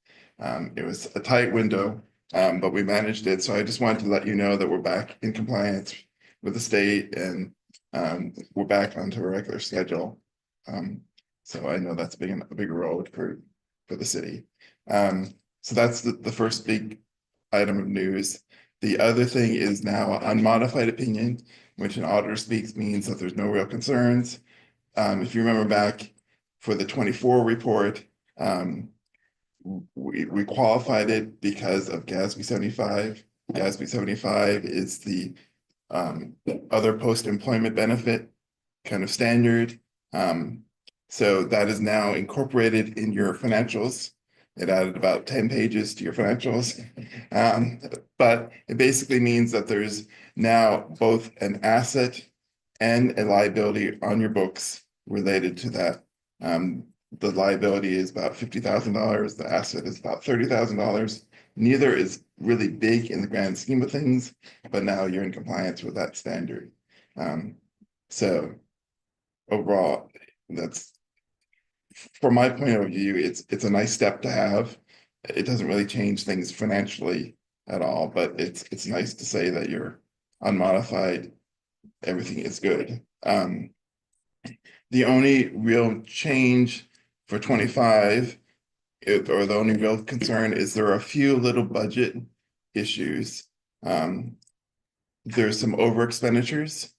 It was a tight window, but we managed it. So I just wanted to let you know that we're back in compliance with the state, and we're back onto a regular schedule. So I know that's a big road for the city. So that's the first big item of news. The other thing is now unmodified opinion, which an auditor speaks means that there's no real concerns. If you remember back for the 24 report, we qualified it because of GASB 75. GASB 75 is the other post-employment benefit kind of standard. So that is now incorporated in your financials. It added about 10 pages to your financials. But it basically means that there's now both an asset and a liability on your books related to that. The liability is about $50,000. The asset is about $30,000. Neither is really big in the grand scheme of things, but now you're in compliance with that standard. So overall, that's, from my point of view, it's a nice step to have. It doesn't really change things financially at all, but it's nice to say that you're unmodified. Everything is good. The only real change for 25, or the only real concern, is there are a few little budget issues. There's some over expenditures.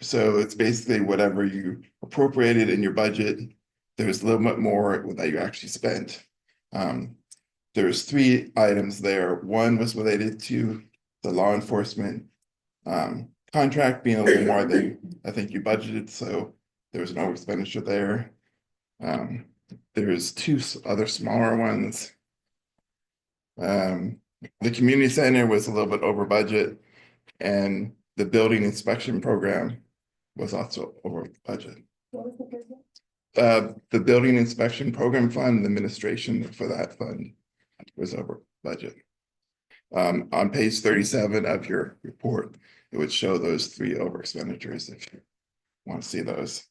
So it's basically whatever you appropriated in your budget, there's a little bit more that you actually spent. There's 3 items there. One was related to the law enforcement contract being a little more than I think you budgeted, so there was an over expenditure there. There's 2 other smaller ones. The community center was a little bit over budget, and the building inspection program was also over budget. The building inspection program fund, the administration for that fund was over budget. On page 37 of your report, it would show those 3 over expenditures if you want to see those.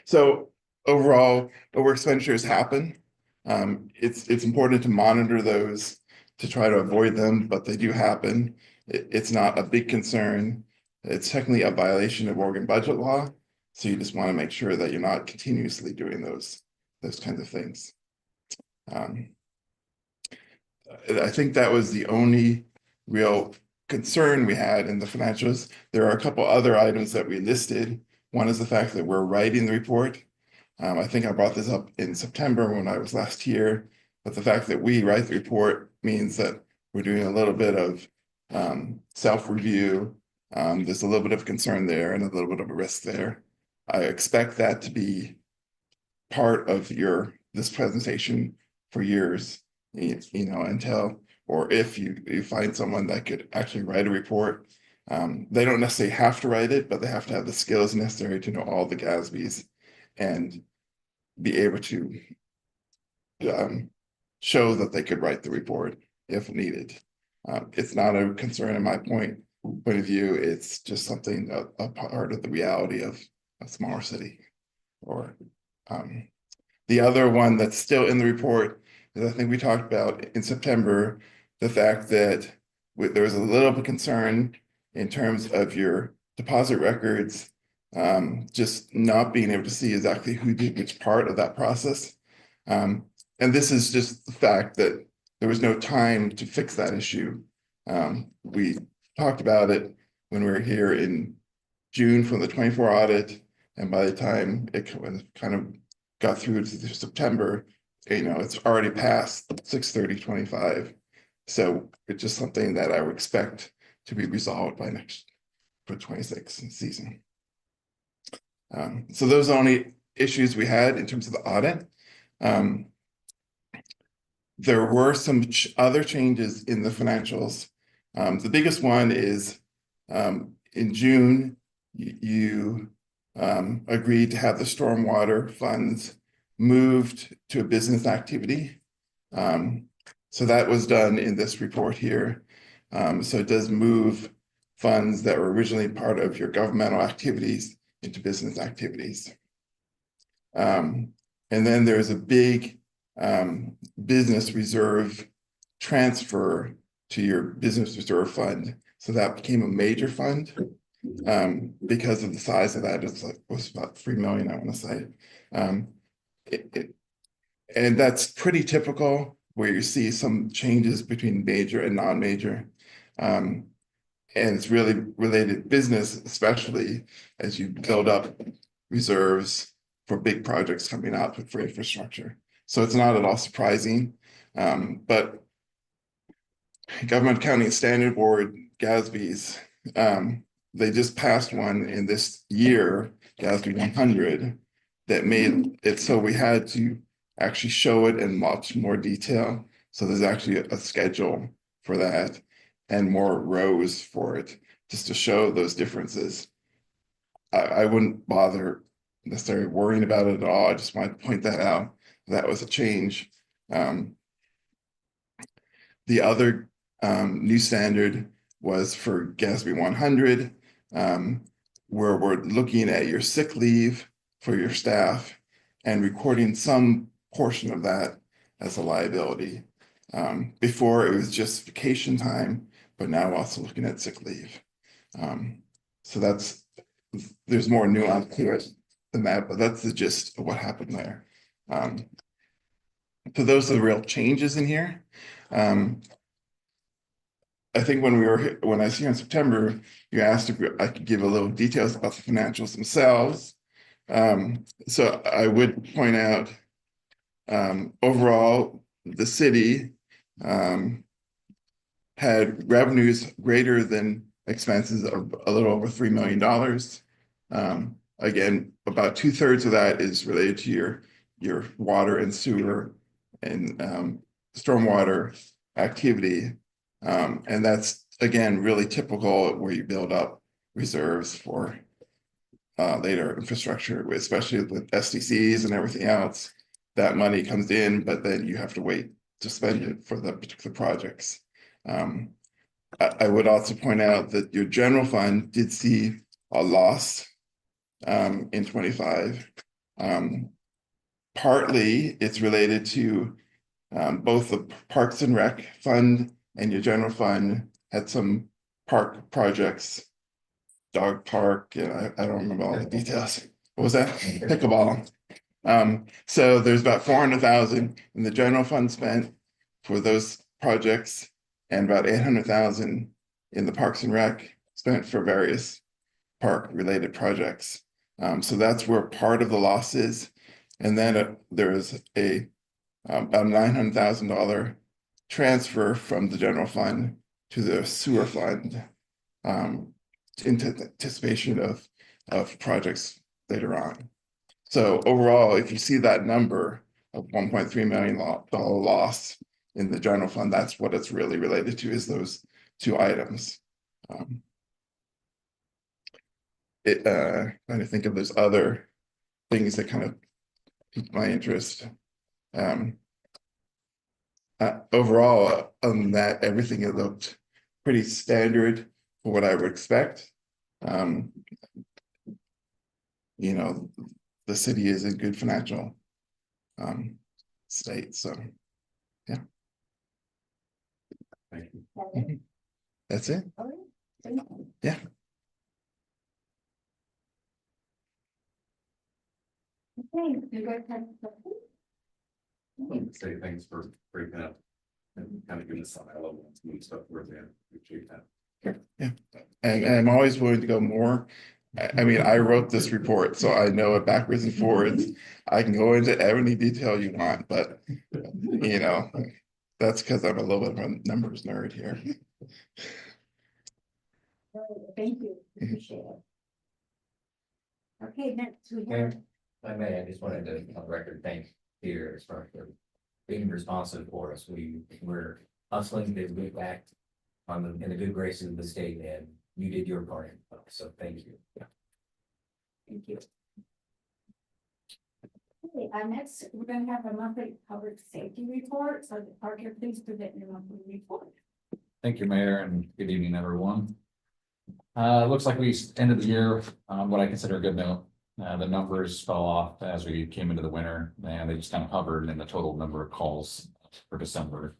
So overall, over expenditures happen. It's important to monitor those to try to avoid them, but they do happen. It's not a big concern. It's technically a violation of Oregon budget law. So you just want to make sure that you're not continuously doing those kinds of things. I think that was the only real concern we had in the financials. There are a couple other items that we listed. One is the fact that we're writing the report. I think I brought this up in September when I was last here, but the fact that we write the report means that we're doing a little bit of self-review. There's a little bit of concern there and a little bit of a risk there. I expect that to be part of this presentation for years, you know, until, or if you find someone that could actually write a report. They don't necessarily have to write it, but they have to have the skills necessary to know all the GASBs and be able to show that they could write the report if needed. It's not a concern in my point of view. It's just something, a part of the reality of a smaller city. Or the other one that's still in the report is, I think we talked about in September, the fact that there was a little bit of concern in terms of your deposit records, just not being able to see exactly who did which part of that process. And this is just the fact that there was no time to fix that issue. We talked about it when we were here in June from the 24 audit, and by the time it kind of got through to September, you know, it's already past 6/30/25. So it's just something that I would expect to be resolved by for 26 season. So those are the only issues we had in terms of the audit. There were some other changes in the financials. The biggest one is in June, you agreed to have the stormwater funds moved to a business activity. So that was done in this report here. So it does move funds that were originally part of your governmental activities into business activities. And then there's a big business reserve transfer to your business reserve fund. So that became a major fund because of the size of that. It was about 3 million, I want to say. And that's pretty typical, where you see some changes between major and non-major. And it's really related business, especially as you build up reserves for big projects coming out for infrastructure. So it's not at all surprising. But Government Accounting Standard Board, GASBs, they just passed one in this year, GASB 100, that made it so we had to actually show it in much more detail. So there's actually a schedule for that and more rows for it, just to show those differences. I wouldn't bother necessarily worrying about it at all. I just wanted to point that out. That was a change. The other new standard was for GASB 100, where we're looking at your sick leave for your staff and recording some portion of that as a liability. Before it was just vacation time, but now also looking at sick leave. So there's more nuance to it than that, but that's the gist of what happened there. So those are the real changes in here. I think when I was here in September, you asked if I could give a little details about the financials themselves. So I would point out, overall, the city had revenues greater than expenses of a little over $3 million. Again, about 2/3 of that is related to your water and sewer and stormwater activity. And that's, again, really typical where you build up reserves for later infrastructure, especially with SDCs and everything else. That money comes in, but then you have to wait to spend it for the particular projects. I would also point out that your general fund did see a loss in 25. partly it's related to both the Parks and Rec Fund and your general fund had some park projects. Dog park, I don't remember all the details. What was that? Pickleball. So there's about 400,000 in the general fund spent for those projects and about 800,000 in the Parks and Rec spent for various park related projects. So that's where part of the loss is. And then there is a about $900,000 transfer from the general fund to the sewer fund in anticipation of projects later on. So overall, if you see that number of $1.3 million loss in the general fund, that's what it's really related to, is those two items. Trying to think of those other things that kind of piqued my interest. Overall, other than that, everything it looked pretty standard for what I would expect. You know, the city is in good financial state, so yeah.
Thank you.
That's it. Yeah.
Okay, you guys have a question?
Say thanks for breaking up and kind of giving us some high level and smooth stuff towards the end. Appreciate that.
Yeah, and I'm always willing to go more. I mean, I wrote this report, so I know it backwards and forwards. I can go into any detail you want, but you know, that's because I'm a little bit of a numbers nerd here.
Thank you, appreciate it. Okay, next we have.
Mayor, if I may, I just wanted to, on record, thank Peter as far as being responsive for us. We're hustling to get back in the good graces of the state, and you did your part, so thank you.
Thank you. Okay, next, we're gonna have a monthly public safety report, so Parker, please present your monthly report.
Thank you, Mayor, and good evening, everyone. Looks like we ended the year on what I consider a good note. The numbers fell off as we came into the winter, and they just kind of hovered in the total number of calls for December.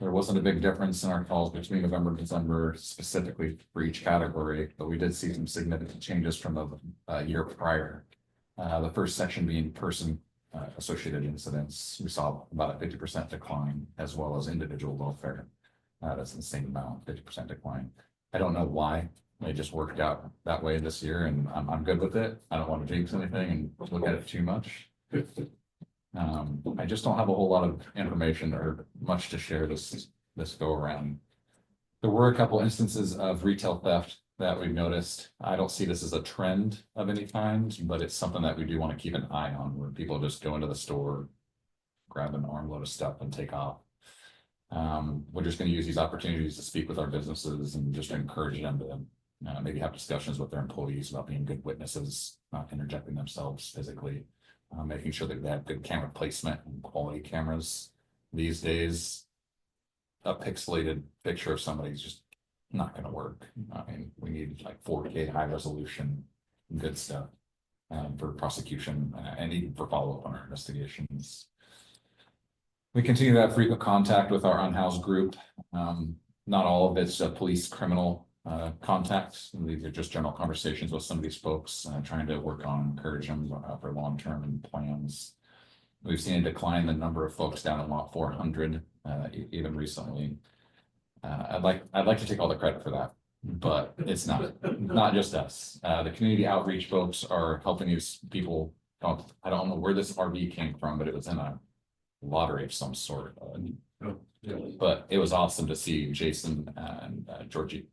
There wasn't a big difference in our calls between November and December specifically for each category, but we did see some significant changes from the year prior. The first section being person associated incidents, we saw about a 50% decline, as well as individual welfare. That's the same amount, 50% decline. I don't know why. It just worked out that way this year, and I'm good with it. I don't want to jinx anything and look at it too much. I just don't have a whole lot of information or much to share this go around. There were a couple instances of retail theft that we've noticed. I don't see this as a trend of any kind, but it's something that we do want to keep an eye on, where people just go into the store, grab an armload of stuff and take off. We're just going to use these opportunities to speak with our businesses and just encourage them to maybe have discussions with their employees about being good witnesses, not interjecting themselves physically, making sure that they have good camera placement and quality cameras. These days, a pixelated picture of somebody is just not going to work. I mean, we need like 4K high resolution, good stuff for prosecution and even for follow-up on our investigations. We continue to have frequent contact with our unhoused group. Not all of it's police criminal contacts. These are just general conversations with some of these folks, trying to work on encourage them for long-term plans. We've seen a decline in the number of folks down in lot 400, even recently. I'd like to take all the credit for that, but it's not just us. The community outreach folks are helping these people. I don't know where this RV came from, but it was in a lottery of some sort. But it was awesome to see Jason and Georgette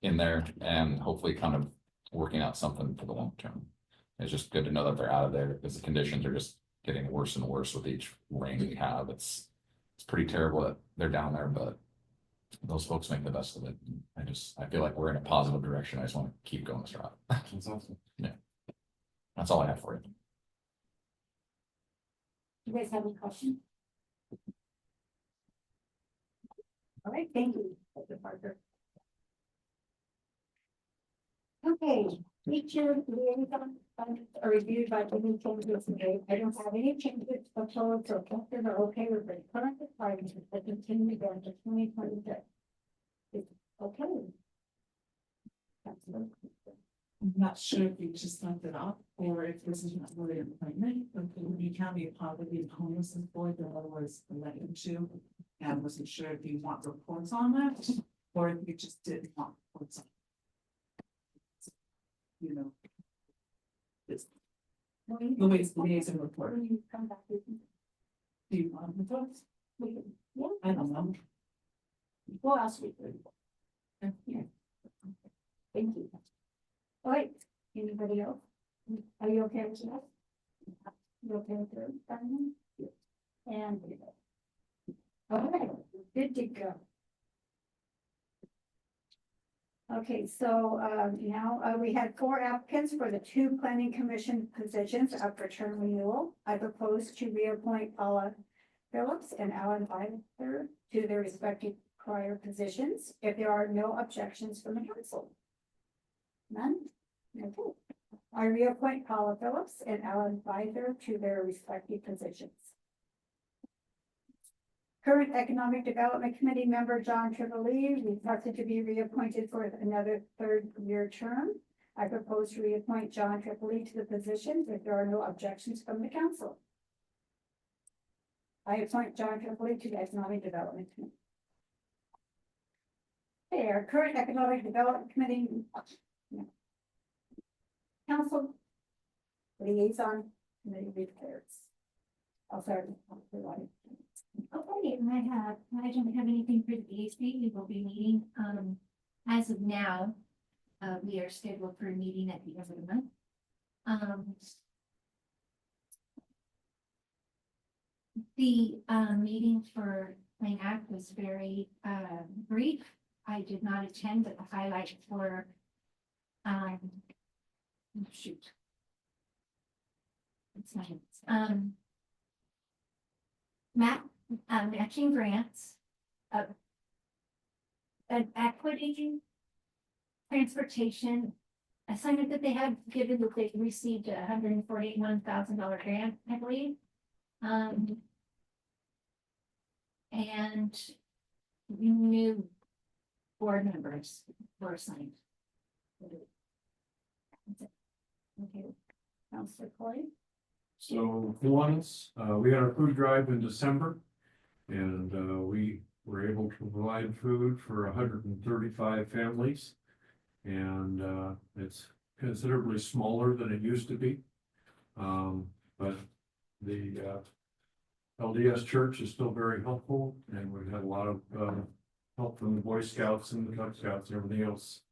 in there, and hopefully kind of working out something for the long term. It's just good to know that they're out of there, because the conditions are just getting worse and worse with each rain we have. It's pretty terrible that they're down there, but those folks make the best of it. I feel like we're in a positive direction. I just want to keep going this route.
That's awesome.
Yeah, that's all I have for you.
You guys have any questions? All right, thank you, Dr. Parker. Okay, teacher liaison Are reviewed by any changes made. I don't have any changes proposed or effective or okay with the current requirements that continue going to 2026. It's okay.
I'm not sure if you just left it off or if this is not really an appointment, but the Lee County Poverty and Homelessness Board, that I was elected to. And I wasn't sure if you want reports on that or if you just didn't want reports on. You know. It's the way it's liaison report.
When you come back, we can-
Do you want reports?
we can- yeah,
I don't know.
we'll ask you. Yeah. Thank you. All right, anybody else? Are you okay with that? You okay with that? And. All right, good to go. Okay, so now we had 4 applicants for the 2 planning commission positions up for term renewal. I propose to reappoint Paula Phillips and Alan Weiler to their respective prior positions, if there are no objections from the council. None? Okay. I reappoint Paula Phillips and Alan Weiler to their respective positions. Current Economic Development Committee member John Tripoli requested to be reappointed for another 3rd-year term. I propose to reappoint John Tripoli to the position if there are no objections from the council. I appoint John Tripoli to the Economic Development Committee. Okay, our current Economic Development Committee. Council Liaison Committee repairs. I'll start with the one.
Okay, I don't have anything for the EAC. We will be meeting, as of now. We are scheduled for a meeting at the end of the month. The meeting for Plain Act was very brief. I did not attend, but the highlights were shoot. It's not, matching grants, an equity transportation assignment that they had given that they received $141,000 grant, I believe. And new board members were assigned.
Okay, Councilor Coy.
So Kiwanis, we had our food drive in December. And we were able to provide food for 135 families. And it's considerably smaller than it used to be. But the LDS Church is still very helpful, and we've had a lot of help from the Boy Scouts and the Cub Scouts and everything else.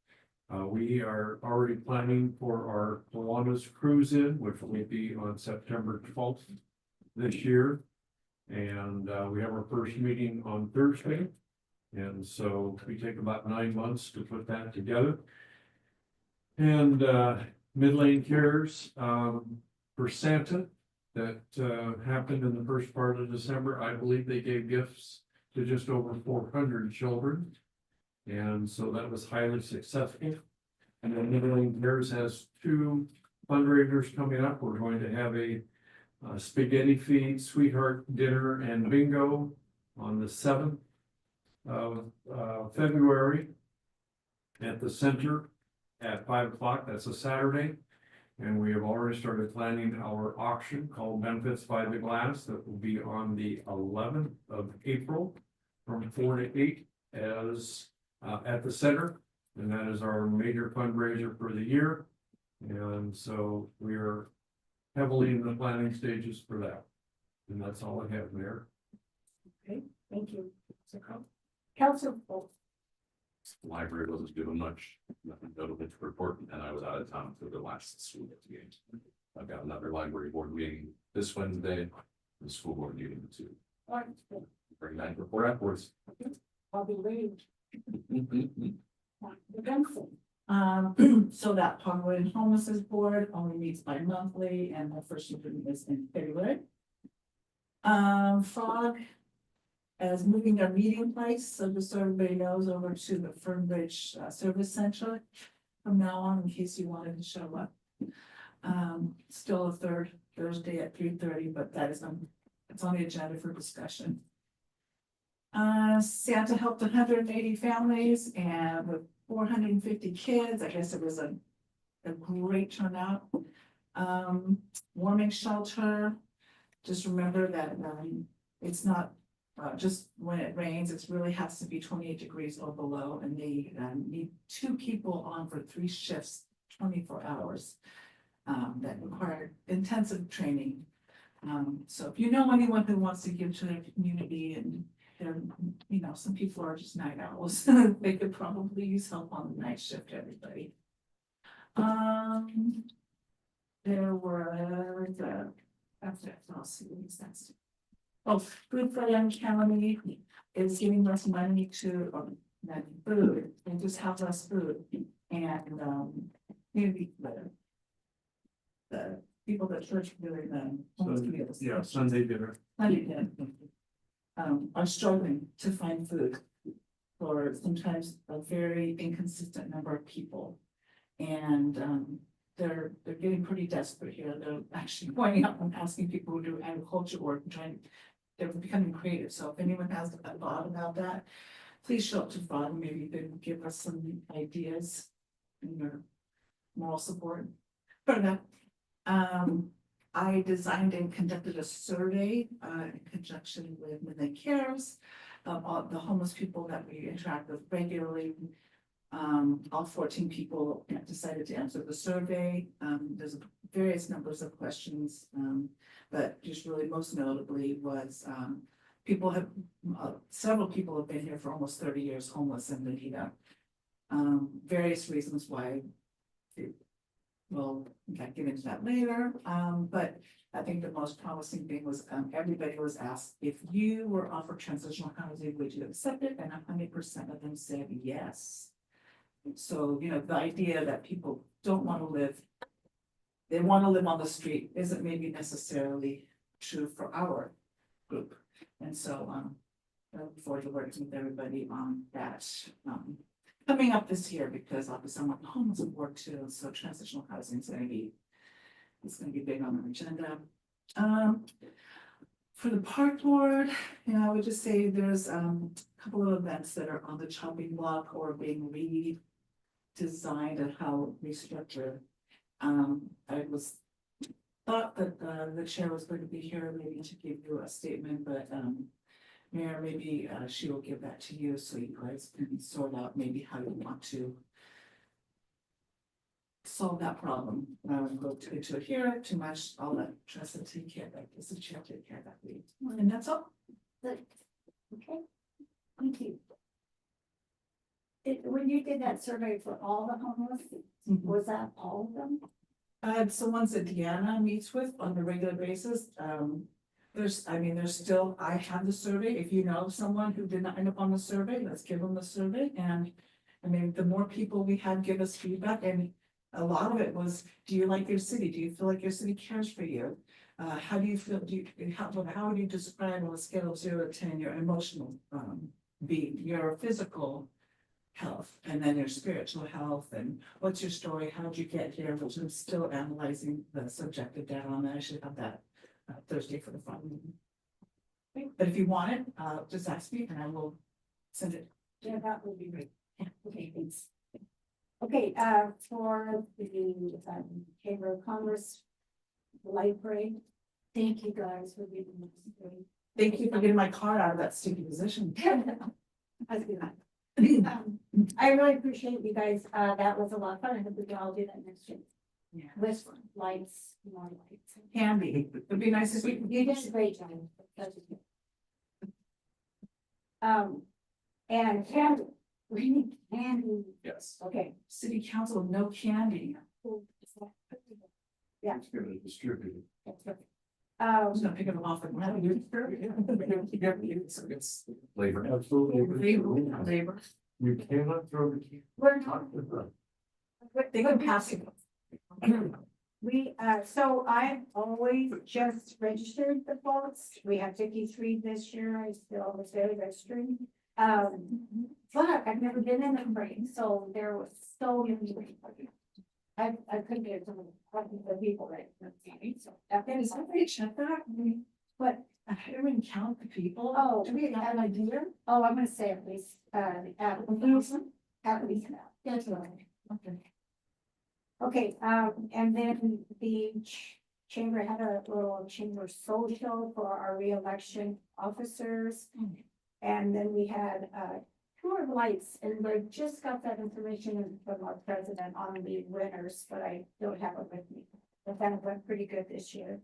We are already planning for our Kiwanis cruise in, which will be on September 12th this year. And we have our first meeting on Thursday. And so we take about 9 months to put that together. And Mid-Lane Cares for Santa that happened in the first part of December. I believe they gave gifts to just over 400 children. And so that was highly successful. And then Mid-Lane Cares has 2 fundraisers coming up. We're going to have a spaghetti feed, sweetheart dinner, and bingo on the 7th of February at the center at 5 o'clock. That's a Saturday. And we have already started planning our auction called Benefits by the Glass that will be on the 11th of April from 4 to 8 as at the center. And that is our major fundraiser for the year. And so we are heavily in the planning stages for that. And that's all I have there.
Okay, thank you. Councilor Bolt.
The library wasn't doing much, nothing notable to report, and I was out of town for the last school games. I've got another library board meeting this Wednesday, the school board meeting too. Bring that report afterwards.
I'll be waiting.
So that Poverty and Homelessness Board only meets bi-monthly, and the first meeting is in February. FOG is moving their meeting place, so just so everybody knows, over to the Fernbridge Service Center from now on, in case you wanted to show up. Still a third Thursday at 3:30, but that is it's on the agenda for discussion. Santa helped 180 families and with 450 kids. I guess it was a great turnout. Warming shelter. Just remember that, it's not, just when it rains, it really has to be 28 degrees or below, and they, need 2 people on for 3 shifts, 24 hours. That require intensive training. So if you know anyone who wants to give to their community and they're, you know, some people are just night owls, they could probably use help on the night shift, everybody. There were I'll see what he's next. Oh, Food for Young County is giving less money to, not food, they just have less food. And, maybe the people that church really,
Yeah, Sunday dinner.
Are struggling to find food for sometimes a very inconsistent number of people. And, they're getting pretty desperate here. They're actually going out and asking people who do agriculture work and they're becoming creative. So if anyone has a thought about that, please show up to Friday. Maybe you can give us some ideas and your moral support. But I designed and conducted a survey in conjunction with Midnight Cares of all the homeless people that we interact with regularly. All 14 people decided to answer the survey. There's various numbers of questions, but just really most notably was people have several people have been here for almost 30 years homeless in Bonita. Various reasons why. We'll get into that later, but I think the most promising thing was everybody was asked if you were offered transitional housing, would you accept it? And 100% of them said yes. So, you know, the idea that people don't want to live, they want to live on the street isn't maybe necessarily true for our group. And so, I look forward to working with everybody on that. Coming up this year, because obviously I'm on the homeless board too, so transitional housing is gonna be big on the agenda. For the park board, you know, I would just say there's a couple of events that are on the chopping block or being redesigned and how restructured. I thought that the chair was going to be here maybe to give you a statement, but Mayor, maybe she will give that to you so you guys can sort out maybe how you want to solve that problem. Go to hear too much, I'll let Tressa take care of that, this is chair take care of that. And that's all.
Good. Okay, thank you. When you did that survey for all the homeless, was that all of them?
It's the ones that Deanna meets with on a regular basis. There's still, I have the survey. If you know someone who did not end up on the survey, let's give them the survey. And I mean, the more people we have give us feedback, and a lot of it was, do you like your city? Do you feel like your city cares for you? How do you feel? How would you describe on a scale of 0 to 10 your emotional being, your physical health, and then your spiritual health, and what's your story? How did you get here? Which I'm still analyzing the subjective data on that. I should have that Thursday for the fun. But if you want it, just ask me and I will send it.
Yeah, that would be great. Yeah, okay, thanks. Okay, for the Chamber of Commerce light parade, thank you guys for giving us.
Thank you for getting my car out of that sticky position.
I really appreciate you guys. That was a lot of fun. I hope we can all do that next year.
Yeah.
With lights, more lights.
Candy, it'd be nice if we.
You did a great job. And candy, we need candy.
Yes.
Okay.
City council, no candy.
Yeah.
It's gonna distribute it.
That's right.
I'm just gonna pick them off and.
Labor.
Absolutely.
Labor.
You cannot throw the key.
We're not.
They can pass it.
So I've always just registered the votes. We have 53 this year. I still was very registering. But I've never been in the parade, so there was so many. I couldn't get it to the people right. So,
Is that way to check that?
but,
I didn't count the people.
Oh,
Do we have an idea?
oh, I'm gonna say at least, at least.
That's right. Okay.
Okay, and then the chamber had a little chamber social for our reelection officers. And then we had, tour of lights, and we just got that information from our president on the winners, but I don't have it with me. But that went pretty good this year.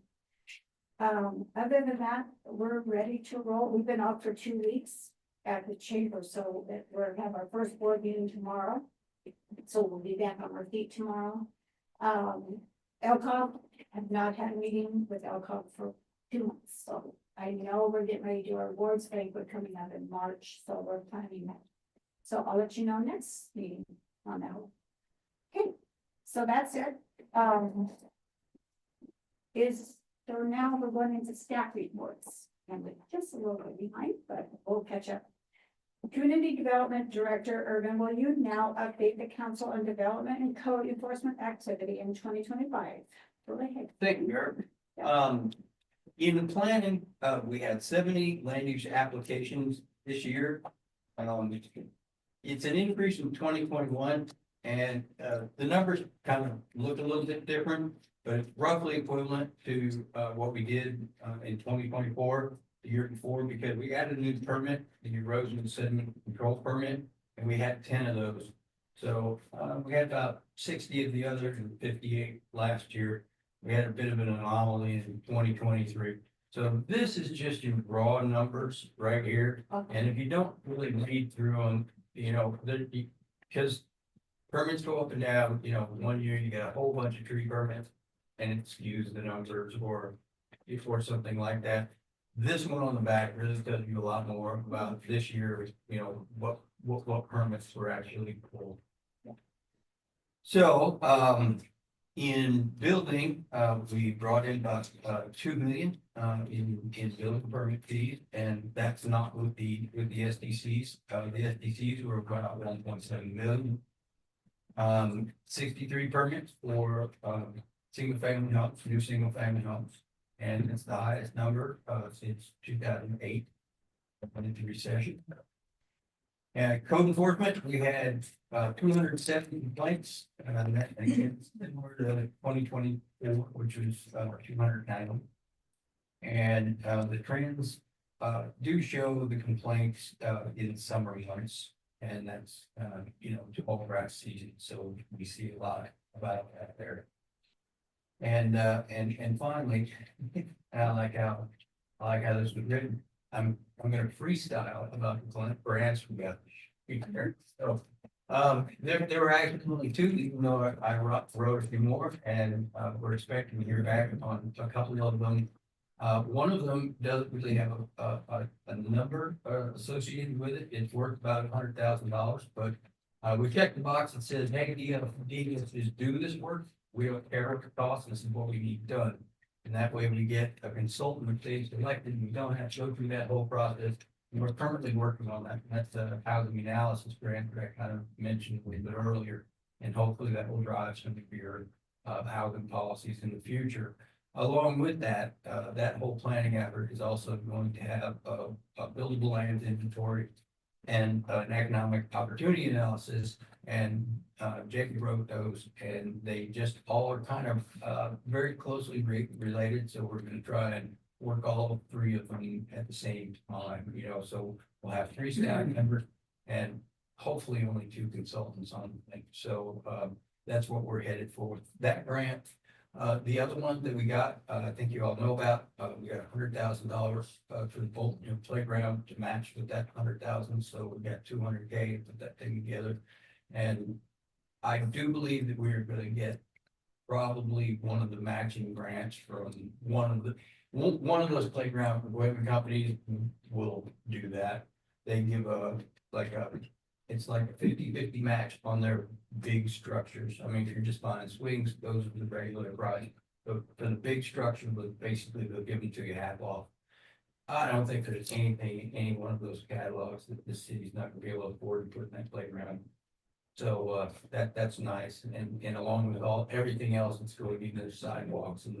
Other than that, we're ready to roll. We've been out for 2 weeks at the chamber, so that we're have our first board meeting tomorrow. So we'll be back on our feet tomorrow. LCOG, have not had a meeting with LCOG for 2 months, so I know we're getting ready to do our boards banquet coming up in March, so we're planning that. So I'll let you know next meeting on that. Okay, so that's it. So now we're going into staff reports, and we're just a little bit behind, but we'll catch up. Community Development Director Urban, will you now update the council on development and code enforcement activity in 2025? Go ahead.
Thank you, Eric. In the planning, we had 70 land use applications this year. It's an increase from 2021, and the numbers kind of look a little bit different, but it's roughly equivalent to what we did in 2024, the year before, because we added a new permit, the erosion and sediment control permit, and we had 10 of those. So we had about 60 of the other and 58 last year. We had a bit of an anomaly in 2023. So this is just your raw numbers right here. And if you don't really read through them, you know, because permits go up and down, you know, 1 year you get a whole bunch of tree permits and it skews the numbers or something like that. This one on the back really tells you a lot more about this year, you know, what permits were actually pulled. So, in building, we brought in about 2 million in building permit fees, and that's not with the SDCs. The SDCs were about 1.7 million. 63 permits for single family homes, new single family homes, and it's the highest number since 2008, went into recession. And code enforcement, we had 270 complaints, and that again, similar to 2024, which was 209. And the trends do show the complaints in summer months, and that's you know, all grass season, so we see a lot about that there. And finally, I like how this was written. I'm gonna freestyle about the Clint brands we got there. So there were actually only 2, even though I wrote a few more, and we're expecting to hear back on a couple of them. One of them doesn't really have a number associated with it. It's worth about $100,000, but we checked the box that says, hey, DSs do this work. We don't care what it costs. This is what we need done. And that way we get a consultant if they selected. We don't have to go through that whole process. And we're currently working on that. And that's a housing analysis grant that I kind of mentioned a little bit earlier. And hopefully that will drive some of your housing policies in the future. Along with that, that whole planning effort is also going to have a buildable land inventory and an economic opportunity analysis. And Jacob wrote those, and they just all are kind of very closely related. So we're going to try and work all 3 of them at the same time, you know, so we'll have 3 staff members and hopefully only 2 consultants on the thing. So that's what we're headed for with that grant. The other one that we got, I think you all know about, we got $100,000 for the Bolton playground to match with that 100,000. So we got 200K to put that thing together. And I do believe that we're going to get probably one of the matching grants from one of those playground equipment companies will do that. They give it's like a 50-50 match on their big structures. I mean, if you're just buying swings, those are the regular price. But for the big structure, basically they'll give them to you half off. I don't think there's anything, any one of those catalogs that the city's not gonna be able to afford to put in that playground. So, that's nice, and along with everything else that's going into the sidewalks and,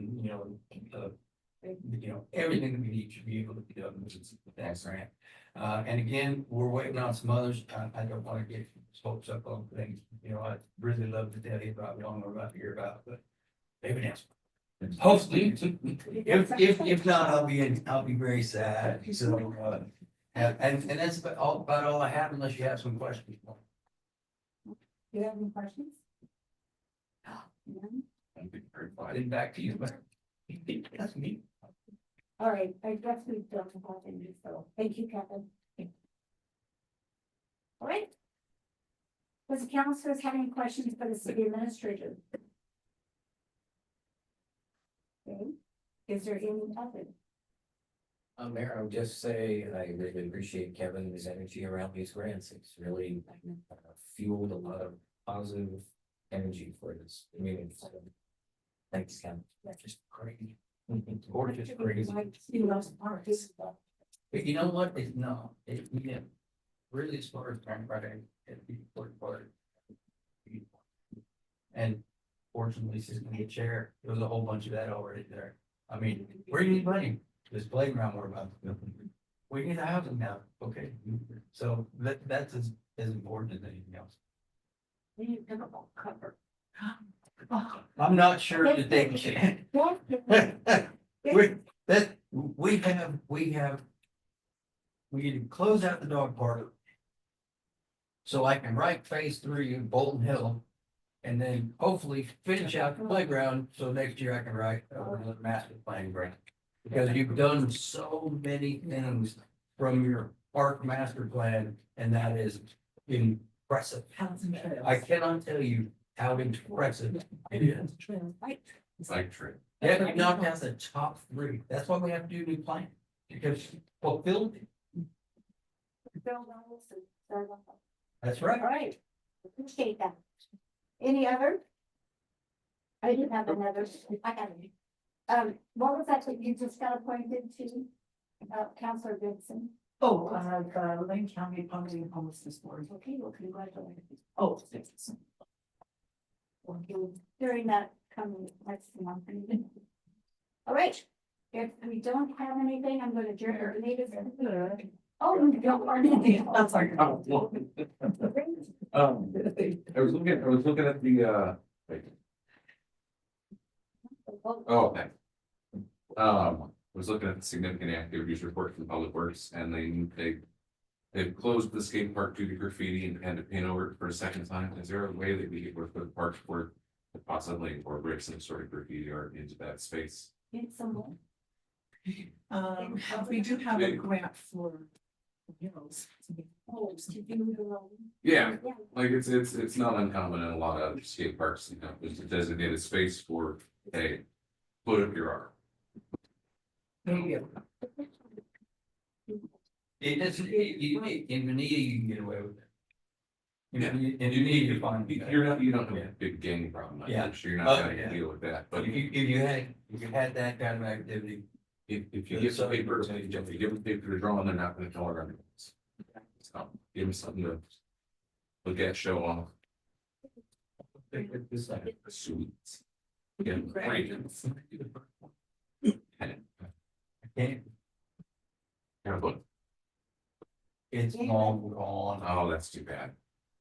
everything that we need to be able to be done with that grant. And again, we're waiting on some others. I don't want to get hopes up on things, I'd really love to tell you about what I'm about to hear about, but maybe next. Hopefully, if not, I'll be very sad, so, and that's about all I have, unless you have some questions.
Do you have any questions? None?
Then back to you, but that's me.
All right, I guess we don't have any, so thank you, Kevin. All right. Does the councilors have any questions for the city administrator? Okay, is there any other?
Mayor, I would just say I really appreciate Kevin's energy around these grants. It's really fueled a lot of positive energy for this community. So, thanks, Kevin.
That's just crazy. Or just crazy.
You lost parts.
But you know what? It's not, really as far as time Friday, it'd be important part. And fortunately, she's gonna get chair. There was a whole bunch of that already there. I mean, where do you need money? This playground we're about to build. We need a housing now, okay? So that's as important as anything else.
Cover.
I'm not sure that they can. We need to close out the dog park. So I can write phase 3 in Bolton Hill. And then hopefully finish out the playground, so next year I can write another master plan grant. Because you've done so many things from your park master plan, and that is impressive. I cannot tell you how impressive it is.
Like true.
Yeah, you knocked out the top 3. That's why we have to do a new plan, because fulfilled. That's
All
right.
right, appreciate that. Any other? I do have another, I have it. What was that you just got appointed to, Counselor Benson?
Oh, the Lane County Poverty and Homelessness Board.
Okay, well, congratulations.
Oh, thanks.
During that coming next month. All right, if we don't have anything, I'm gonna adjourn the meeting. Oh, you don't want anything.
That's like,
I was looking at the, wait. Oh, okay. I was looking at the significant activities report from Public Works, and they've closed the skate park due to graffiti and had to paint over it for a second time. Is there a way that we could work with Parks Board to possibly incorporate some sort of graffiti art into that space?
Get some more.
we do have a grant for murals.
Oh, to do the.
Yeah, like it's not uncommon in a lot of skate parks, there's a designated space for, hey, put up your art.
It doesn't, in Manila, you can get away with it. And you need to find.
You don't have a big gang problem, like
Yeah.
that, so you're not
Oh,
gonna
yeah.
deal with that, but
If you had that kind of activity.
if you give some paper, if you give them paper to draw on, they're not gonna color everything. So give them something to look at, show off. Sweet. Yeah, great.
Okay,
Yeah, but,
it's long gone.
oh, that's too bad.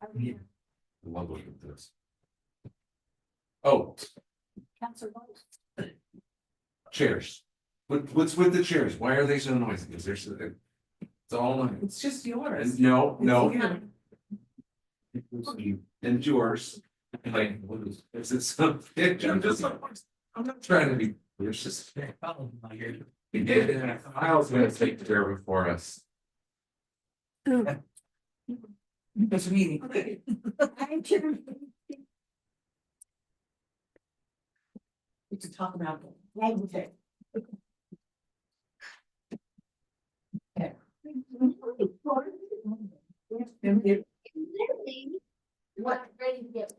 I love looking at this. Oh,
Counselor Bowles.
chairs. What's with the chairs? Why are they so noisy? Is there, it's all,
It's just yours.
no, no.
Yeah.
And yours. Like, what is it something? I'm just, I'm not trying to be, it's just. I was gonna take care of it for us.
It's a meeting.
I adjourn.
We could talk about.
Okay.
It.
What, ready to get